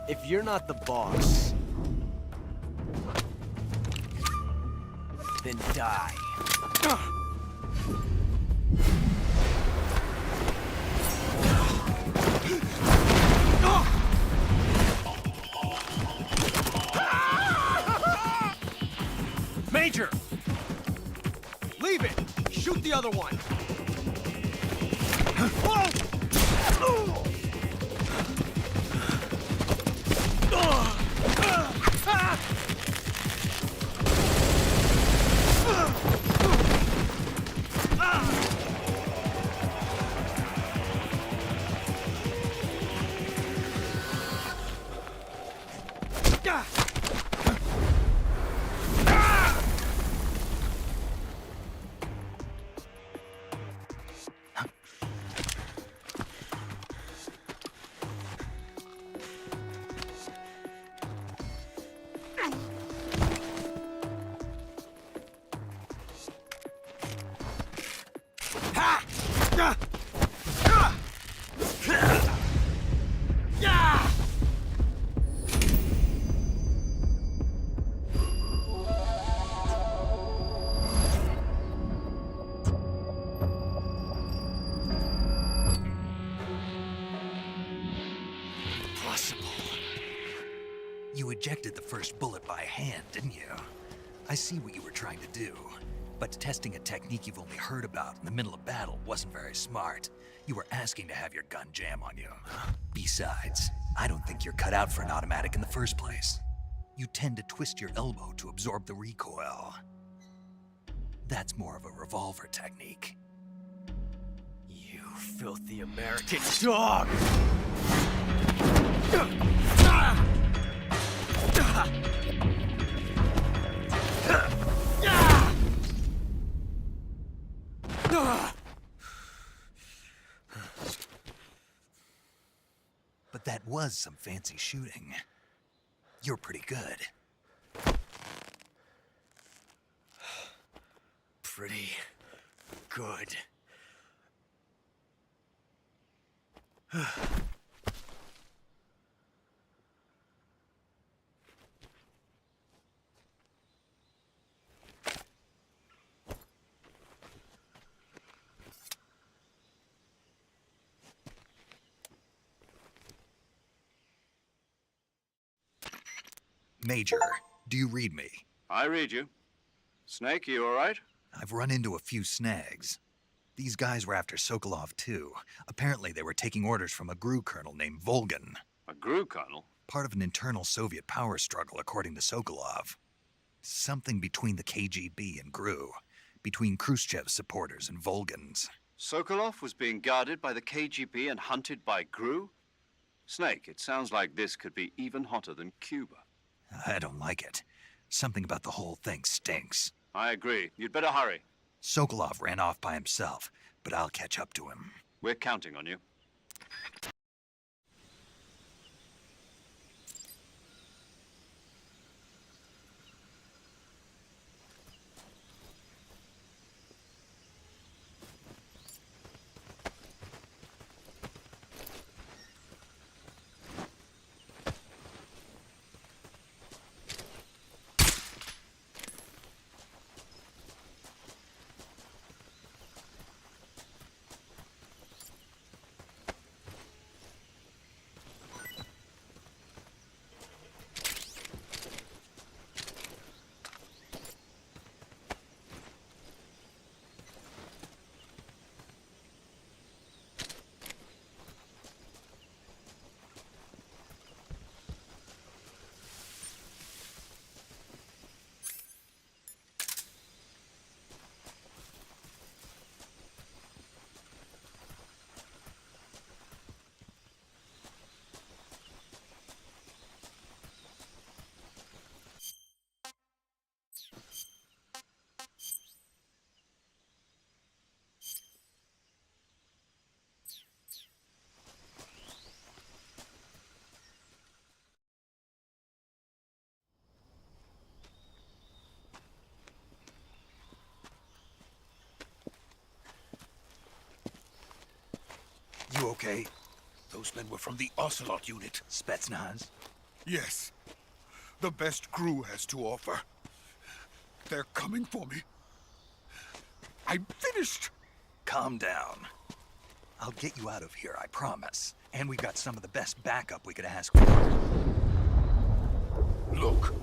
If you're not the boss, then die. Major! Leave it! Shoot the other one! You ejected the first bullet by hand, didn't you? I see what you were trying to do. But testing a technique you've only heard about in the middle of battle wasn't very smart. You were asking to have your gun jam on you. Besides, I don't think you're cut out for an automatic in the first place. You tend to twist your elbow to absorb the recoil. That's more of a revolver technique. You filthy American dog! But that was some fancy shooting. You're pretty good. Pretty good. Major, do you read me? I read you. Snake, you all right? I've run into a few snags. These guys were after Sokolov too. Apparently they were taking orders from a GRU colonel named Volgan. A GRU colonel? Part of an internal Soviet power struggle, according to Sokolov. Something between the KGB and GRU. Between Khrushchev's supporters and Volgan's. Sokolov was being guarded by the KGB and hunted by GRU? Snake, it sounds like this could be even hotter than Cuba. I don't like it. Something about the whole thing stinks. I agree. You'd better hurry. Sokolov ran off by himself, but I'll catch up to him. We're counting on you. You okay? Those men were from the Ocelot unit. Spetsnaz? Yes. The best crew has to offer. They're coming for me. I'm finished. Calm down. I'll get you out of here, I promise. And we've got some of the best backup we could ask for. Look.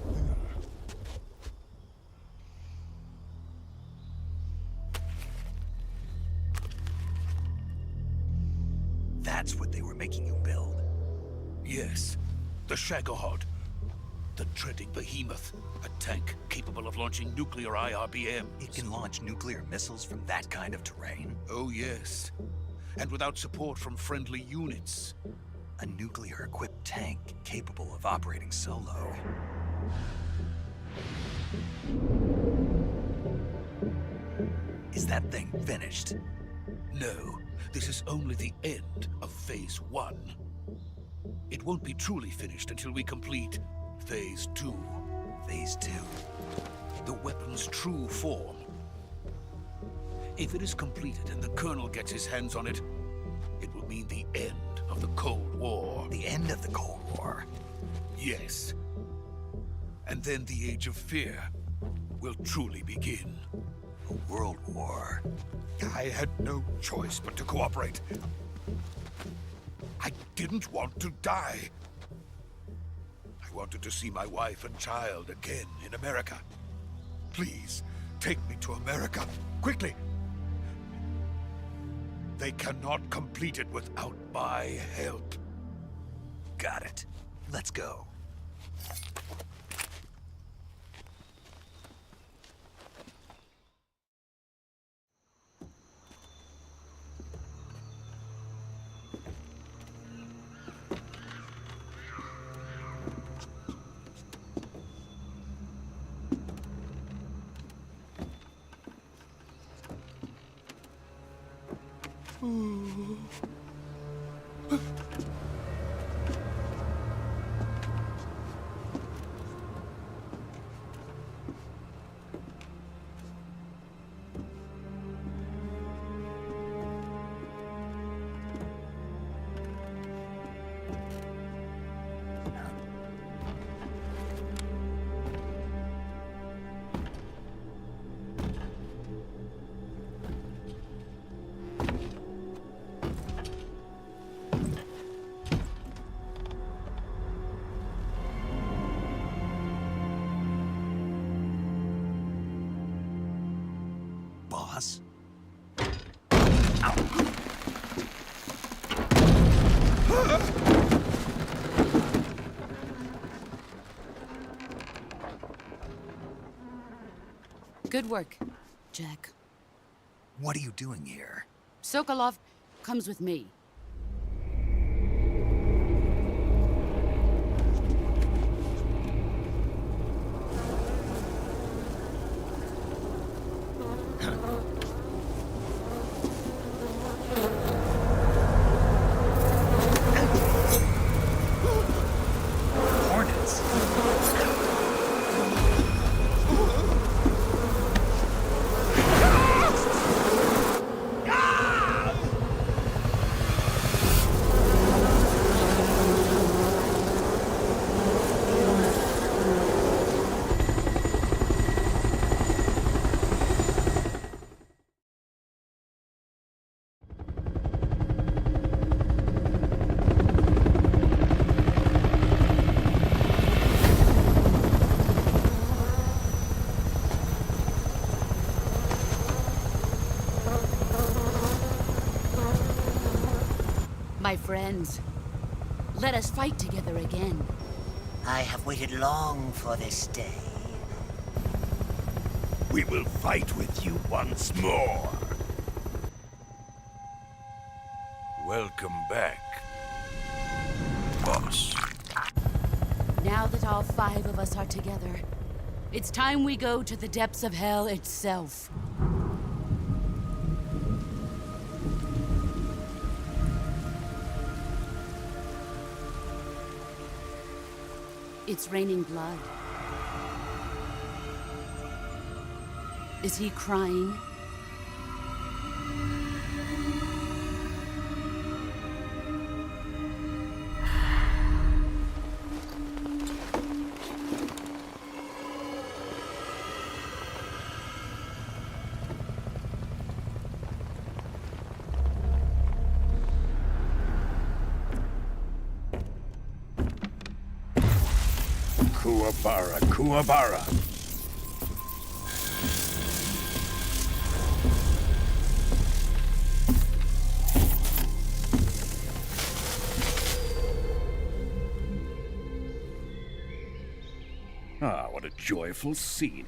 That's what they were making you build? Yes. The Shagohod. The dreading behemoth. A tank capable of launching nuclear IRBMs. It can launch nuclear missiles from that kind of terrain? Oh, yes. And without support from friendly units. A nuclear-equipped tank capable of operating solo. Is that thing finished? No. This is only the end of Phase 1. It won't be truly finished until we complete Phase 2. Phase 2? The weapon's true form. If it is completed and the Colonel gets his hands on it, it will mean the end of the Cold War. The end of the Cold War? Yes. And then the Age of Fear will truly begin. A world war? I had no choice but to cooperate. I didn't want to die. I wanted to see my wife and child again in America. Please, take me to America, quickly. They cannot complete it without my help. Got it. Let's go. Boss? Good work, Jack. What are you doing here? Sokolov comes with me. Hornets? My friends, let us fight together again. I have waited long for this day. We will fight with you once more. Welcome back, boss. Now that all 5 of us are together, it's time we go to the depths of hell itself. It's raining blood. Is he crying? Kuwabara, Kuwabara. Ah, what a joyful scene.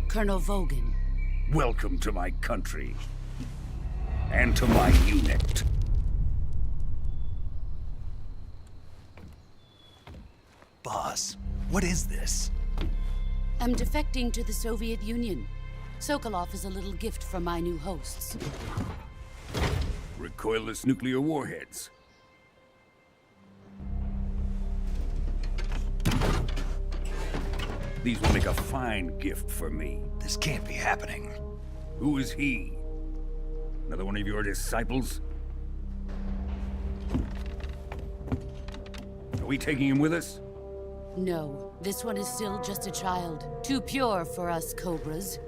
Colonel Vogan. Welcome to my country. And to my unit. Boss, what is this? I'm defecting to the Soviet Union. Sokolov is a little gift from my new hosts. Recoilless nuclear warheads. These will make a fine gift for me. This can't be happening. Who is he? Another one of your disciples? Are we taking him with us? No, this one is still just a child. Too pure for us Cobras.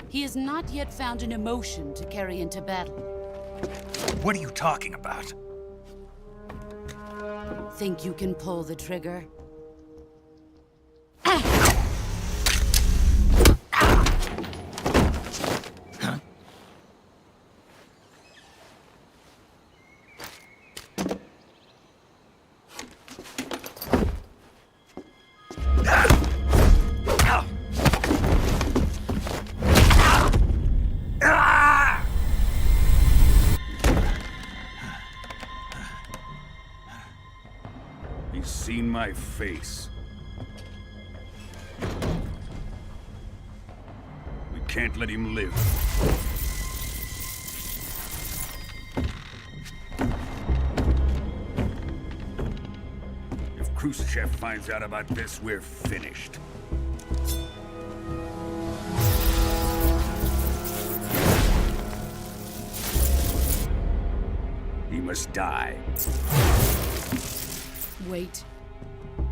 He has not yet found an emotion to carry into battle. What are you talking about? Think you can pull the trigger? He's seen my face. We can't let him live. If Khrushchev finds out about this, we're finished. He must die. Wait.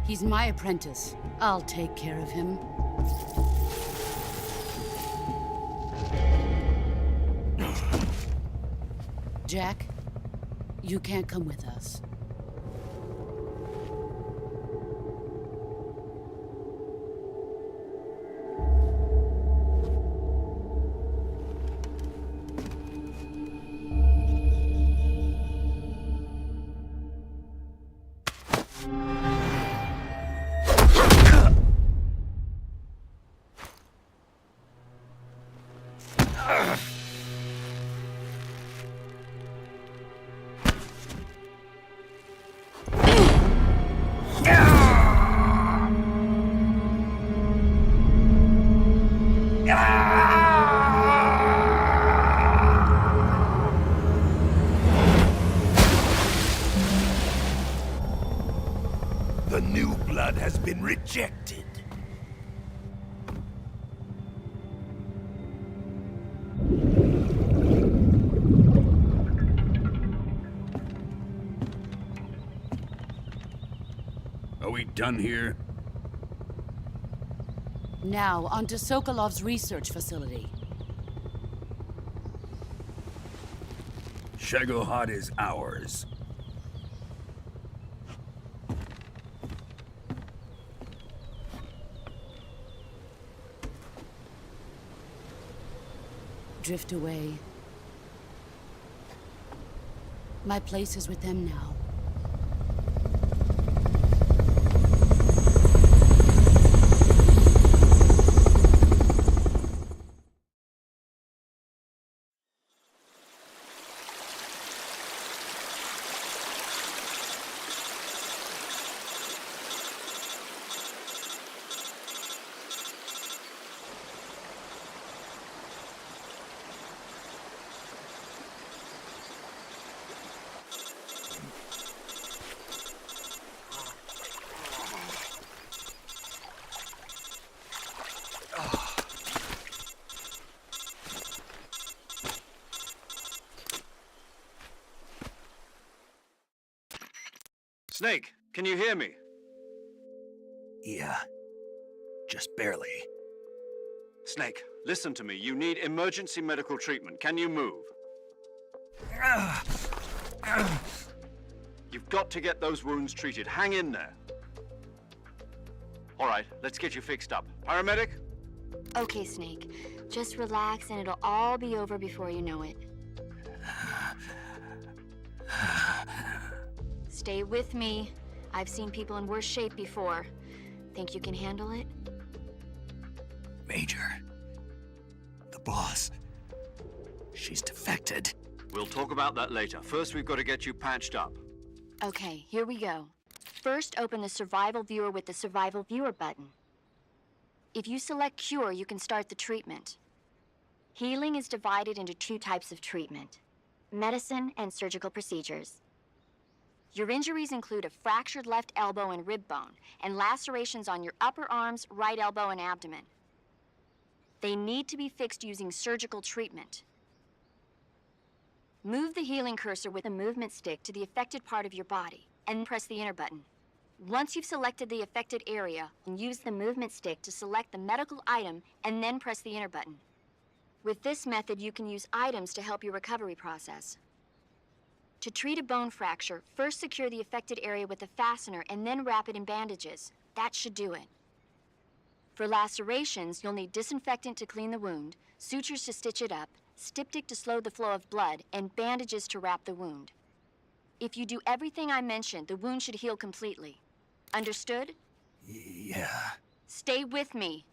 He's my apprentice. I'll take care of him. Jack, you can't come with us. The new blood has been rejected. Are we done here? Now, onto Sokolov's research facility. Shagohod is ours. Drift away. My place is with them now. Snake, can you hear me? Yeah. Just barely. Snake, listen to me. You need emergency medical treatment. Can you move? You've got to get those wounds treated. Hang in there. All right, let's get you fixed up. Paramedic? Okay, Snake. Just relax and it'll all be over before you know it. Stay with me. I've seen people in worse shape before. Think you can handle it? Major. The boss. She's defected. We'll talk about that later. First, we've got to get you patched up. Okay, here we go. First, open the Survival Viewer with the Survival Viewer button. If you select Cure, you can start the treatment. Healing is divided into 2 types of treatment: medicine and surgical procedures. Your injuries include a fractured left elbow and rib bone, and lacerations on your upper arms, right elbow, and abdomen. They need to be fixed using surgical treatment. Move the healing cursor with a movement stick to the affected part of your body, and press the enter button. Once you've selected the affected area, use the movement stick to select the medical item, and then press the enter button. With this method, you can use items to help your recovery process. To treat a bone fracture, first secure the affected area with a fastener and then wrap it in bandages. That should do it. For lacerations, you'll need disinfectant to clean the wound, sutures to stitch it up, styptic to slow the flow of blood, and bandages to wrap the wound. If you do everything I mentioned, the wound should heal completely. Understood? Yeah. Stay with me.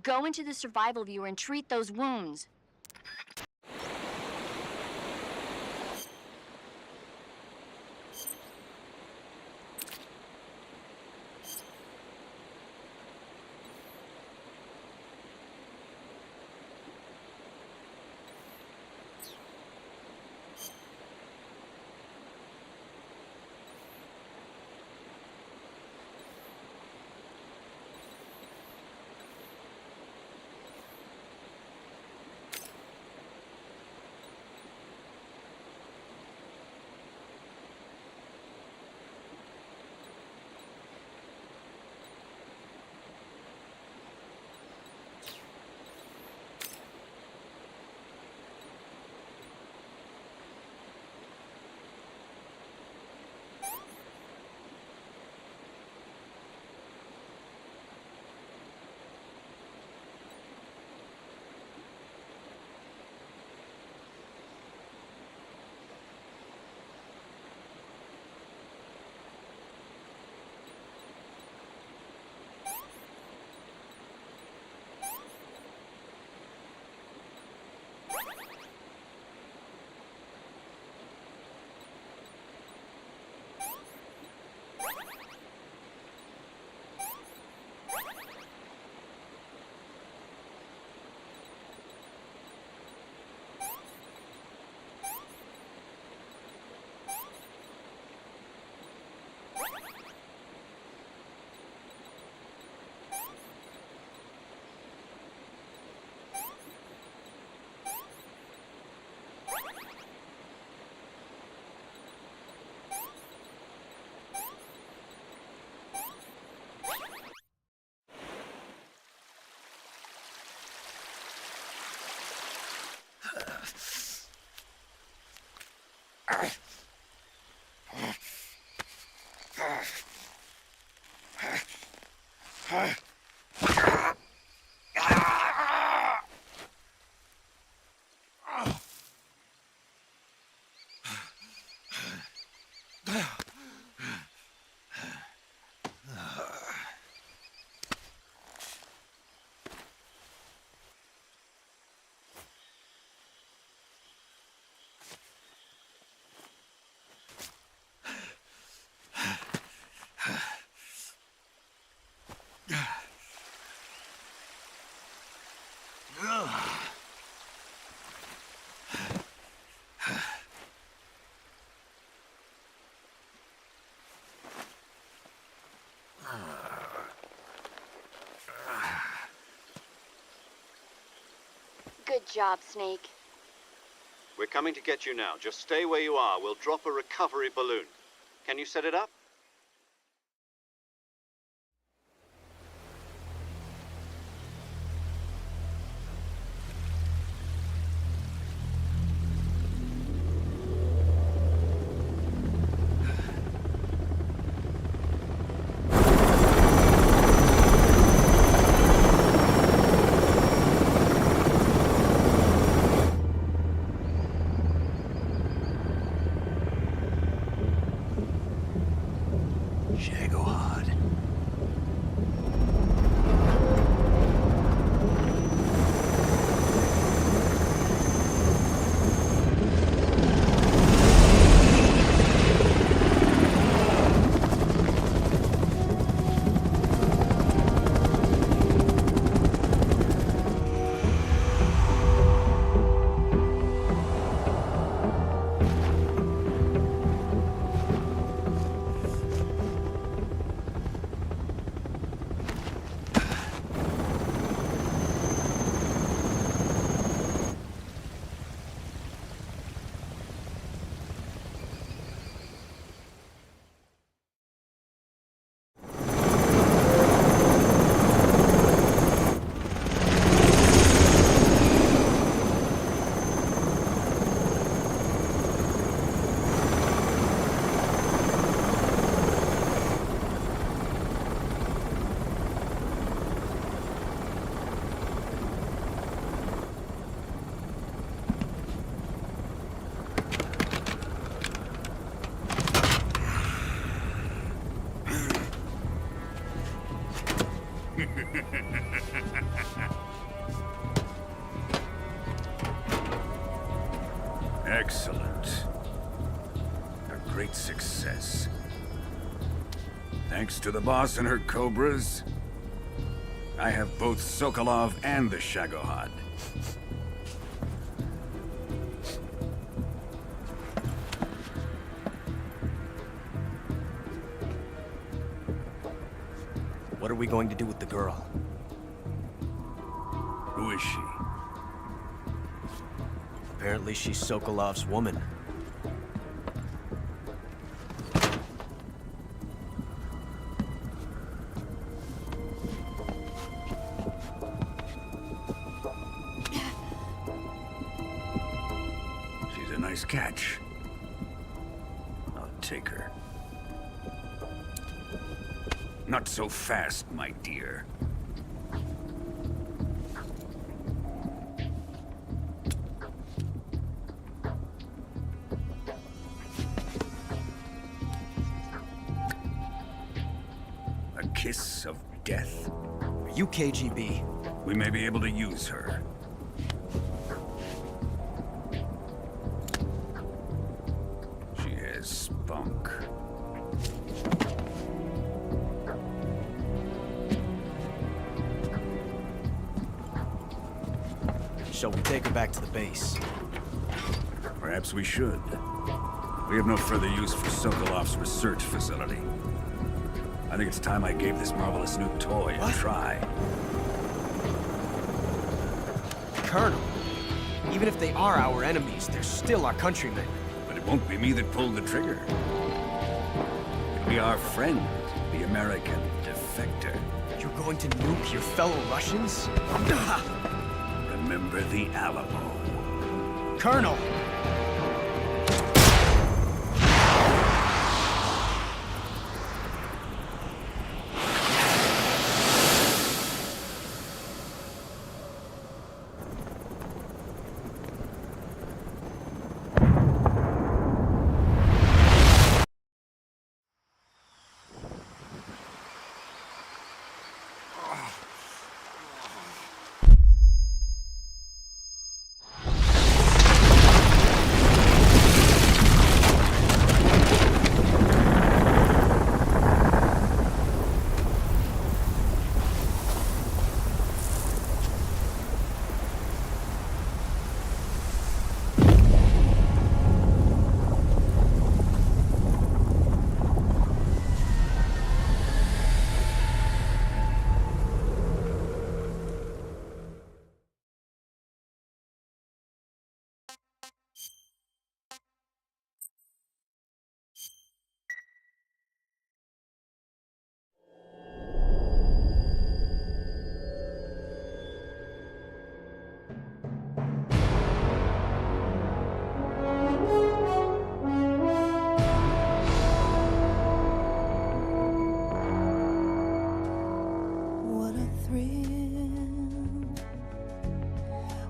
Go into the Survival Viewer and treat those wounds. Good job, Snake. We're coming to get you now. Just stay where you are. We'll drop a recovery balloon. Can you set it up? Excellent. A great success. Thanks to the boss and her cobras, I have both Sokolov and the Shagohod. What are we going to do with the girl? Who is she? Apparently she's Sokolov's woman. She's a nice catch. I'll take her. Not so fast, my dear. A kiss of death? Are you KGB? We may be able to use her. She has spunk. Shall we take her back to the base? Perhaps we should. We have no further use for Sokolov's research facility. I think it's time I gave this marvelous new toy a try. Colonel, even if they are our enemies, they're still our countrymen. But it won't be me that pulled the trigger. It'll be our friend, the American defector. You're going to nuke your fellow Russians? Remember the Alamo. Colonel!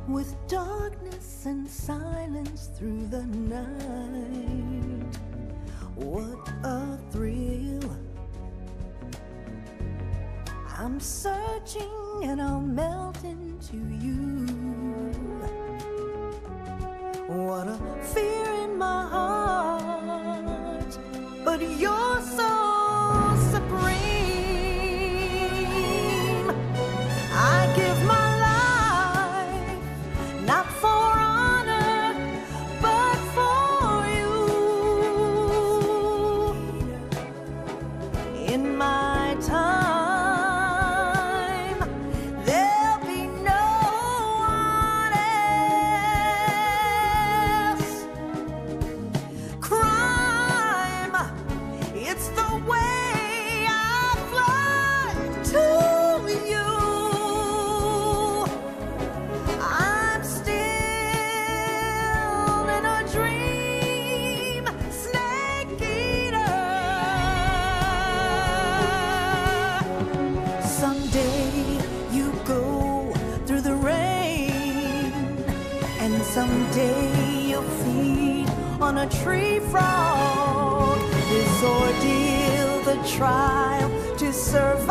With darkness and silence through the night, what a thrill. I'm searching and I'll melt into you. What a fear in my heart, but you're so supreme. I give my not for honor, but for you. In my time, there'll be no one else. Crime, it's the way I fly to you. Someday you'll feed on a tree frog. This ordeal, the trial to survive.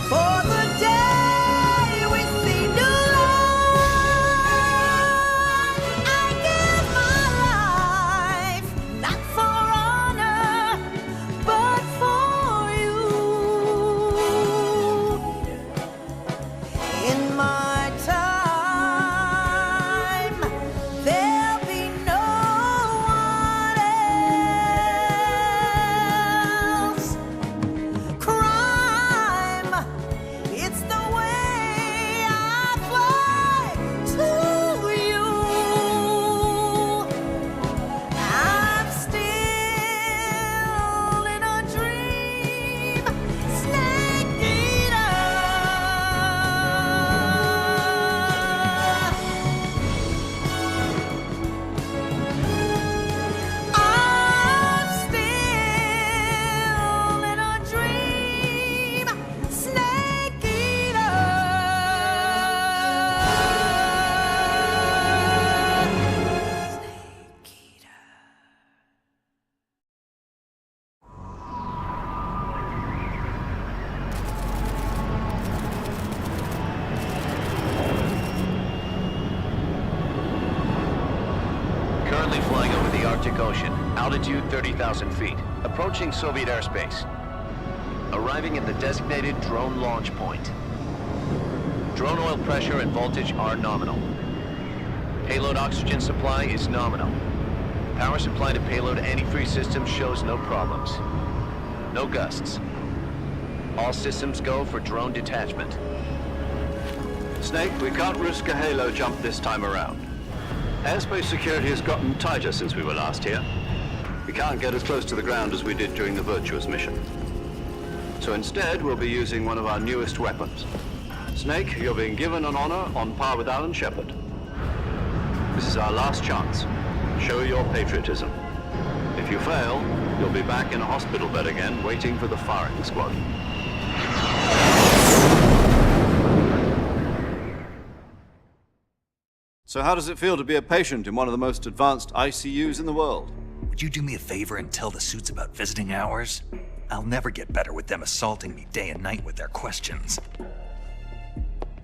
For the day we see new life, I Currently flying over the Arctic Ocean. Altitude 30,000 feet. Approaching Soviet airspace. Arriving at the designated drone launch point. Drone oil pressure and voltage are nominal. Payload oxygen supply is nominal. Power supply to payload antifreeze system shows no problems. No gusts. All systems go for drone detachment. Snake, we can't risk a halo jump this time around. Airspace security has gotten tighter since we were last here. We can't get as close to the ground as we did during the Virtuous mission. So instead, we'll be using one of our newest weapons. Snake, you're being given an honor on par with Alan Shepard. This is our last chance. Show your patriotism. If you fail, you'll be back in a hospital bed again, waiting for the firing squad. So how does it feel to be a patient in one of the most advanced ICUs in the world? Would you do me a favor and tell the suits about visiting hours? I'll never get better with them assaulting me day and night with their questions.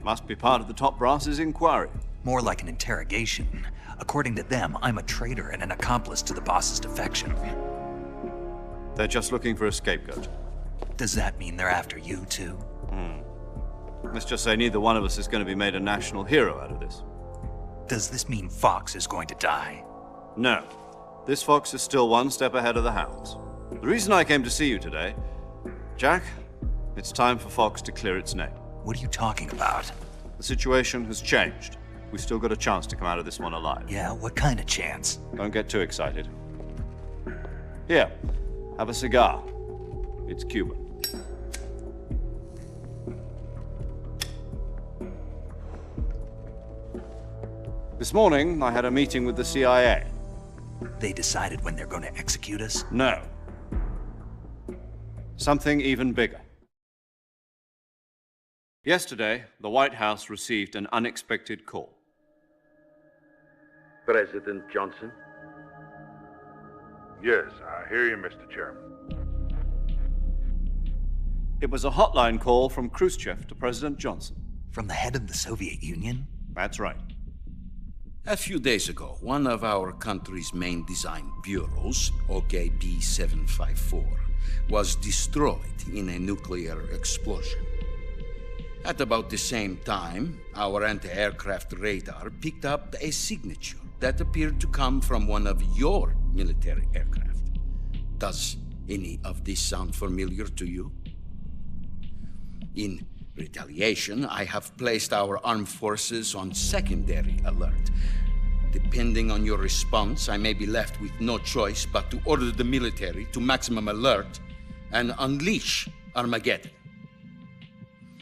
Must be part of the top brass's inquiry. More like an interrogation. According to them, I'm a traitor and an accomplice to the boss's defection. They're just looking for a scapegoat. Does that mean they're after you, too? Let's just say neither one of us is going to be made a national hero out of this. Does this mean Fox is going to die? No. This Fox is still one step ahead of the Hounds. The reason I came to see you today, Jack, it's time for Fox to clear its name. What are you talking about? The situation has changed. We've still got a chance to come out of this one alive. Yeah, what kind of chance? Don't get too excited. Here, have a cigar. It's Cuban. This morning, I had a meeting with the CIA. They decided when they're going to execute us? No. Something even bigger. Yesterday, the White House received an unexpected call. President Johnson? Yes, I hear you, Mr. Chairman. It was a hotline call from Khrushchev to President Johnson. From the head of the Soviet Union? That's right. A few days ago, one of our country's main design bureaus, OKB 754, was destroyed in a nuclear explosion. At about the same time, our anti-aircraft radar picked up a signature that appeared to come from one of your military aircraft. Does any of this sound familiar to you? In retaliation, I have placed our armed forces on secondary alert. Depending on your response, I may be left with no choice but to order the military to maximum alert and unleash Armageddon.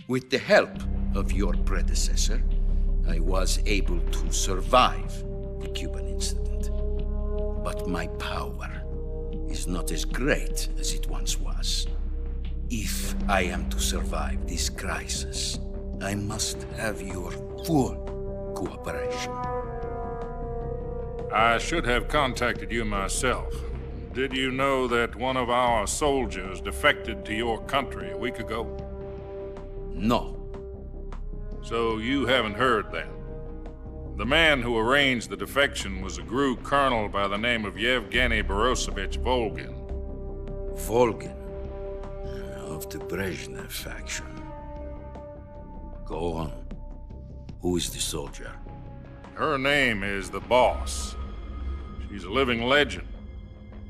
With the help of your predecessor, I was able to survive the Cuban incident. But my power is not as great as it once was. If I am to survive this crisis, I must have your full cooperation. I should have contacted you myself. Did you know that one of our soldiers defected to your country a week ago? No. So you haven't heard then. The man who arranged the defection was a GRU colonel by the name of Yevgeny Borosovich Volgin. Volgin? Of the Brezhnev faction. Go on. Who is the soldier? Her name is the Boss. She's a living legend.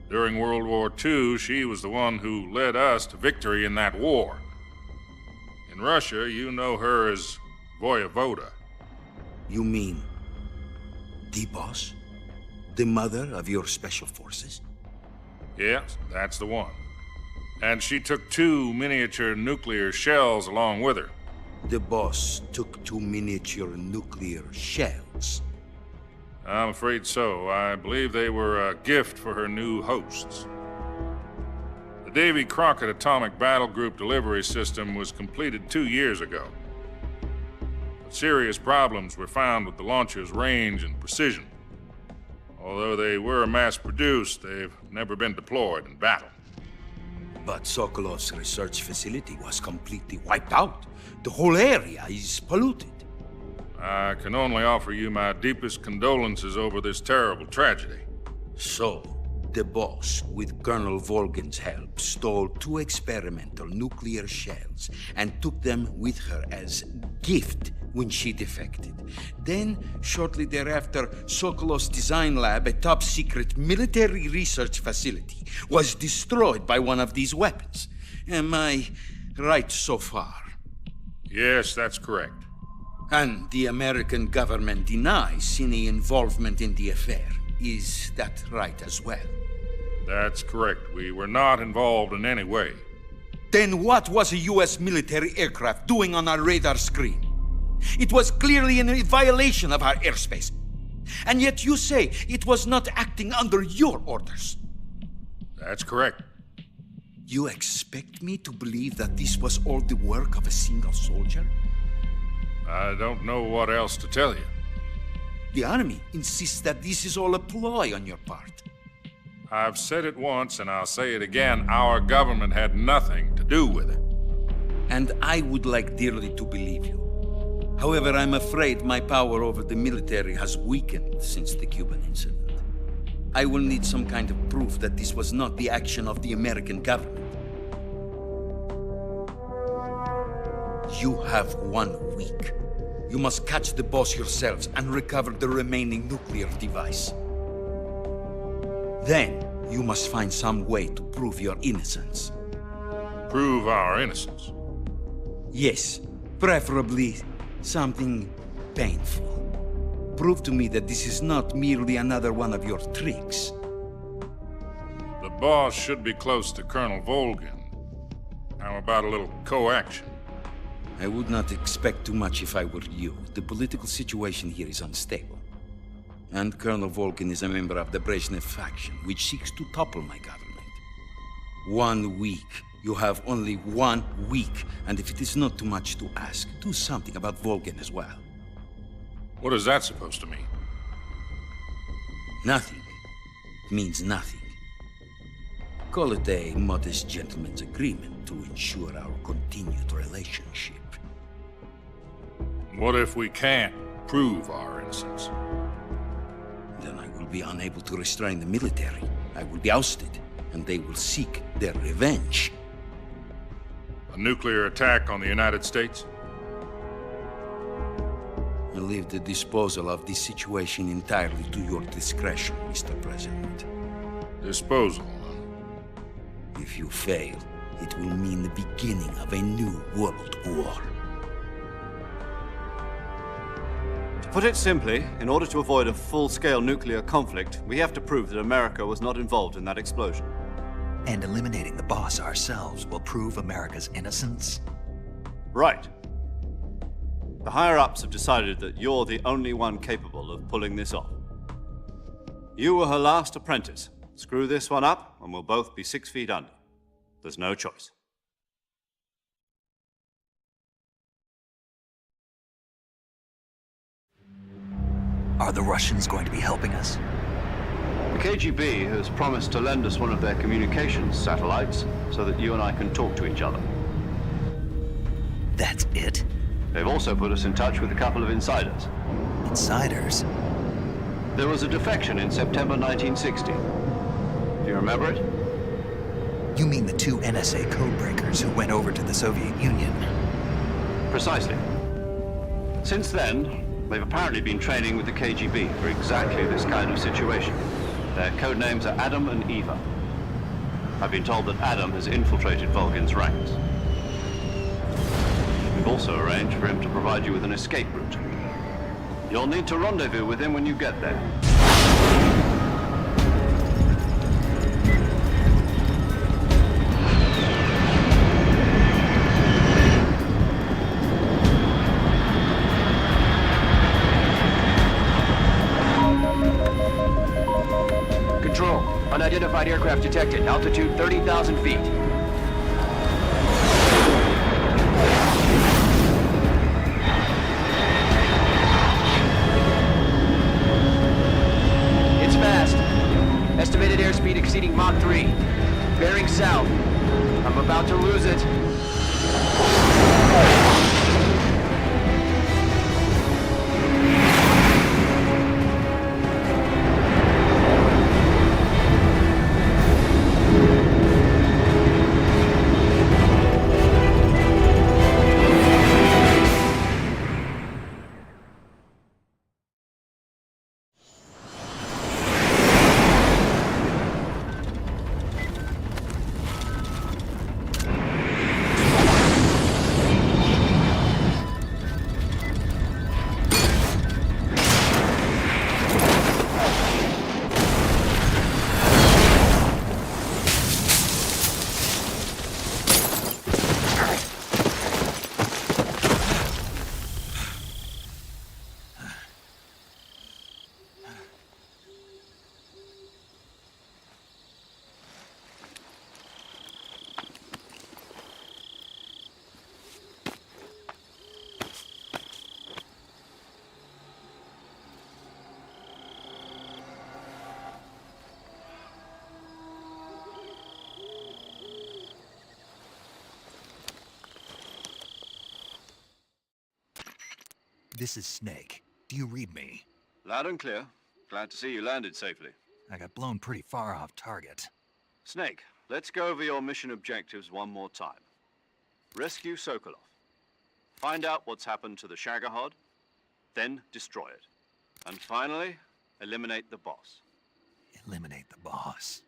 During World War II, she was the one who led us to victory in that war. In Russia, you know her as Voyevoda. You mean the Boss? The mother of your special forces? Yes, that's the one. And she took 2 miniature nuclear shells along with her. The Boss took 2 miniature nuclear shells? I'm afraid so. I believe they were a gift for her new hosts. The Davy Crockett Atomic Battle Group delivery system was completed 2 years ago. But serious problems were found with the launcher's range and precision. Although they were mass-produced, they've never been deployed in battle. But Sokolov's research facility was completely wiped out. The whole area is polluted. I can only offer you my deepest condolences over this terrible tragedy. So, the boss, with Colonel Volgin's help, stole 2 experimental nuclear shells and took them with her as gift when she defected. Then, shortly thereafter, Sokolov's design lab, a top-secret military research facility, was destroyed by one of these weapons. Am I right so far? Yes, that's correct. And the American government denies any involvement in the affair. Is that right as well? That's correct. We were not involved in any way. Then what was a U.S. military aircraft doing on our radar screen? It was clearly in violation of our airspace. And yet you say it was not acting under your orders. That's correct. You expect me to believe that this was all the work of a single soldier? I don't know what else to tell you. The army insists that this is all a ploy on your part. I've said it once, and I'll say it again. Our government had nothing to do with it. And I would like dearly to believe you. However, I'm afraid my power over the military has weakened since the Cuban incident. I will need some kind of proof that this was not the action of the American government. You have 1 week. You must catch the boss yourselves and recover the remaining nuclear device. Then, you must find some way to prove your innocence. Prove our innocence? Yes, preferably something painful. Prove to me that this is not merely another one of your tricks. The boss should be close to Colonel Volgin. How about a little coaction? I would not expect too much if I were you. The political situation here is unstable. And Colonel Volgin is a member of the Brezhnev faction, which seeks to topple my government. 1 week. You have only 1 week. And if it is not too much to ask, do something about Volgin as well. What is that supposed to mean? Nothing. It means nothing. Call it a modest gentleman's agreement to ensure our continued relationship. What if we can't prove our innocence? Then I will be unable to restrain the military. I will be ousted, and they will seek their revenge. A nuclear attack on the United States? I leave the disposal of this situation entirely to your discretion, Mr. President. Disposal? If you fail, it will mean the beginning of a new world war. To put it simply, in order to avoid a full-scale nuclear conflict, we have to prove that America was not involved in that explosion. And eliminating the boss ourselves will prove America's innocence? Right. The higher-ups have decided that you're the only one capable of pulling this off. You were her last apprentice. Screw this one up, and we'll both be 6 feet under. There's no choice. Are the Russians going to be helping us? The KGB has promised to lend us one of their communications satellites so that you and I can talk to each other. That's it? They've also put us in touch with a couple of insiders. Insiders? There was a defection in September 1960. Do you remember it? You mean the 2 NSA codebreakers who went over to the Soviet Union? Precisely. Since then, they've apparently been training with the KGB for exactly this kind of situation. Their codenames are Adam and Eva. I've been told that Adam has infiltrated Volgin's ranks. We've also arranged for him to provide you with an escape route. You'll need to rendezvous with him when you get there. Control, unidentified aircraft detected. Altitude 30,000 feet. It's fast. Estimated airspeed exceeding Mach 3. Bearing south. I'm about to lose it. This is Snake. Do you read me? Loud and clear. Glad to see you landed safely. I got blown pretty far off target. Snake, let's go over your mission objectives one more time. Rescue Sokolov. Find out what's happened to the Shagohod, then destroy it. And finally, eliminate the boss. Eliminate the boss.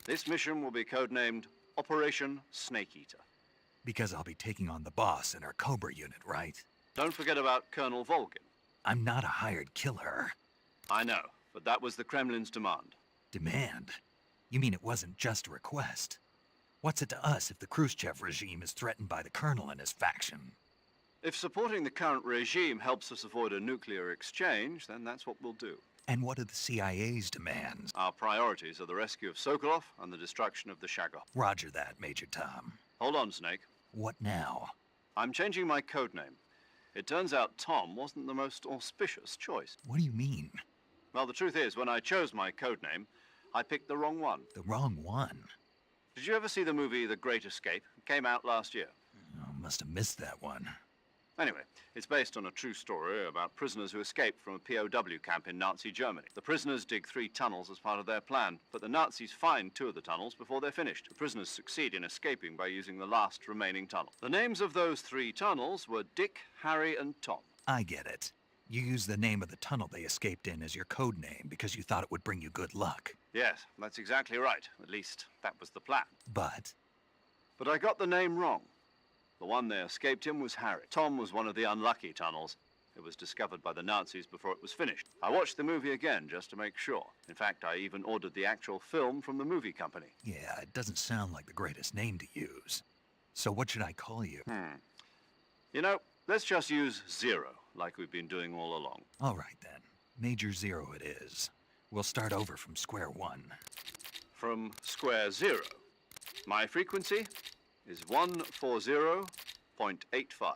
This mission will be codenamed Operation Snake Eater. Because I'll be taking on the boss in our Cobra unit, right? Don't forget about Colonel Volgin. I'm not a hired killer. I know, but that was the Kremlin's demand. Demand? You mean it wasn't just a request? What's it to us if the Khrushchev regime is threatened by the Colonel and his faction? If supporting the current regime helps us avoid a nuclear exchange, then that's what we'll do. And what are the CIA's demands? Our priorities are the rescue of Sokolov and the destruction of the Shagohod. Roger that, Major Tom. Hold on, Snake. What now? I'm changing my codename. It turns out Tom wasn't the most auspicious choice. What do you mean? Well, the truth is, when I chose my codename, I picked the wrong one. The wrong one? Did you ever see the movie The Great Escape? It came out last year. Oh, must have missed that one. Anyway, it's based on a true story about prisoners who escaped from a POW camp in Nazi Germany. The prisoners dig 3 tunnels as part of their plan, but the Nazis find 2 of the tunnels before they're finished. The prisoners succeed in escaping by using the last remaining tunnel. The names of those 3 tunnels were Dick, Harry, and Tom. I get it. You used the name of the tunnel they escaped in as your code name because you thought it would bring you good luck. Yes, that's exactly right. At least, that was the plan. But I got the name wrong. The one they escaped in was Harry. Tom was one of the unlucky tunnels. It was discovered by the Nazis before it was finished. I watched the movie again just to make sure. In fact, I even ordered the actual film from the movie company. yeah, it doesn't sound like the greatest name to use. So what should I call you? You know, let's just use Zero, like we've been doing all along. All right, then. Major Zero it is. We'll start over from square one. From square 0. My frequency is 140.85.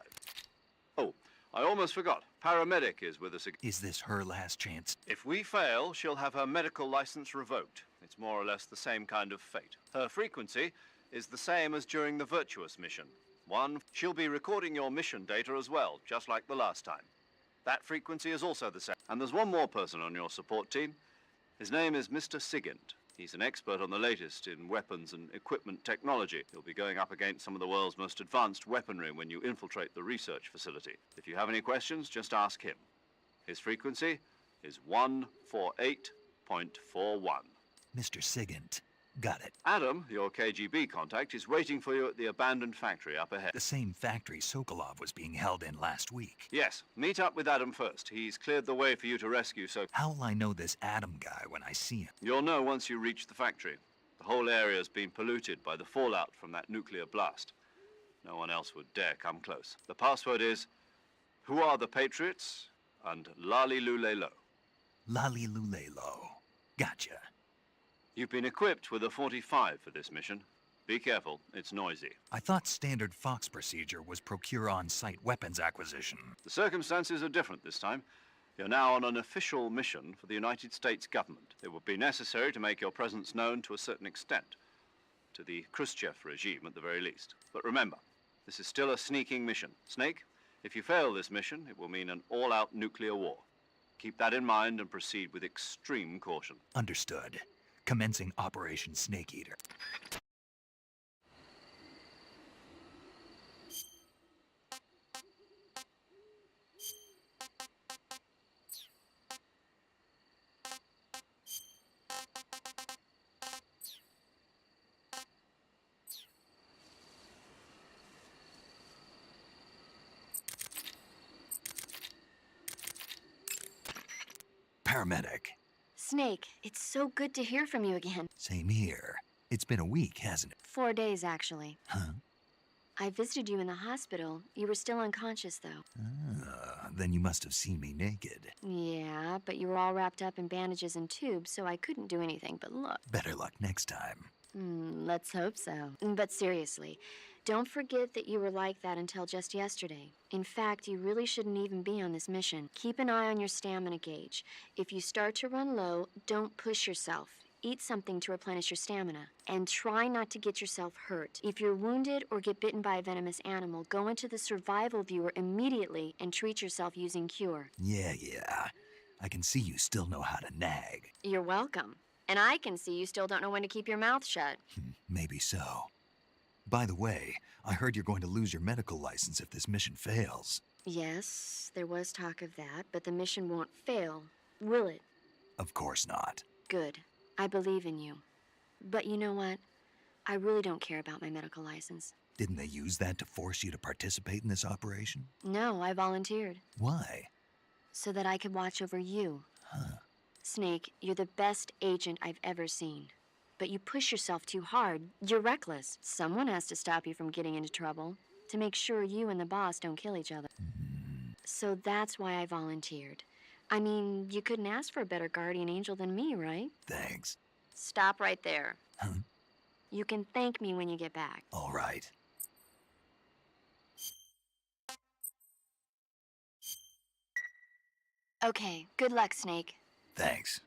Oh, I almost forgot. Paramedic is with us again. Is this her last chance? If we fail, she'll have her medical license revoked. It's more or less the same kind of fate. Her frequency is the same as during the Virtuous mission. She'll be recording your mission data as well, just like the last time. That frequency is also the same. And there's one more person on your support team. His name is Mr. Sigint. He's an expert on the latest in weapons and equipment technology. He'll be going up against some of the world's most advanced weaponry when you infiltrate the research facility. If you have any questions, just ask him. His frequency is 148.41. Mr. Sigint. Got it. Adam, your KGB contact, is waiting for you at the abandoned factory up ahead. The same factory Sokolov was being held in last week. Yes, meet up with Adam first. He's cleared the way for you to rescue How will I know this Adam guy when I see him? You'll know once you reach the factory. The whole area's been polluted by the fallout from that nuclear blast. No one else would dare come close. The password is, "Who are the Patriots?" and Lali Lule Lo. Lali Lule Lo. Gotcha. You've been equipped with a 45 for this mission. Be careful, it's noisy. I thought standard Fox procedure was procure on-site weapons acquisition. The circumstances are different this time. You're now on an official mission for the United States government. It would be necessary to make your presence known to a certain extent. To the Khrushchev regime, at the very least. But remember, this is still a sneaking mission. Snake, if you fail this mission, it will mean an all-out nuclear war. Keep that in mind and proceed with extreme caution. Understood. Commencing Operation Snake Eater. Paramedic. Snake, it's so good to hear from you again. Same here. It's been a week, hasn't it? 4 days, actually. Huh? I visited you in the hospital. You were still unconscious, though. Then you must have seen me naked. Yeah, but you were all wrapped up in bandages and tubes, so I couldn't do anything but look. Better luck next time. Let's hope so. But seriously, don't forget that you were like that until just yesterday. In fact, you really shouldn't even be on this mission. Keep an eye on your stamina gauge. If you start to run low, don't push yourself. eat something to replenish your stamina. And try not to get yourself hurt. If you're wounded or get bitten by a venomous animal, go into the survival viewer immediately and treat yourself using Cure. Yeah. I can see you still know how to nag. You're welcome. And I can see you still don't know when to keep your mouth shut. Maybe so. By the way, I heard you're going to lose your medical license if this mission fails. Yes, there was talk of that, but the mission won't fail, will it? Of course not. Good. I believe in you. But you know what? I really don't care about my medical license. Didn't they use that to force you to participate in this operation? No, I volunteered. Why? So that I could watch over you. Huh. Snake, you're the best agent I've ever seen. But you push yourself too hard. You're reckless. Someone has to stop you from getting into trouble, to make sure you and the boss don't kill each other. So that's why I volunteered. I mean, you couldn't ask for a better guardian angel than me, right? Thanks. Stop right there. Huh? You can thank me when you get back. All right. Okay, good luck, Snake. Thanks.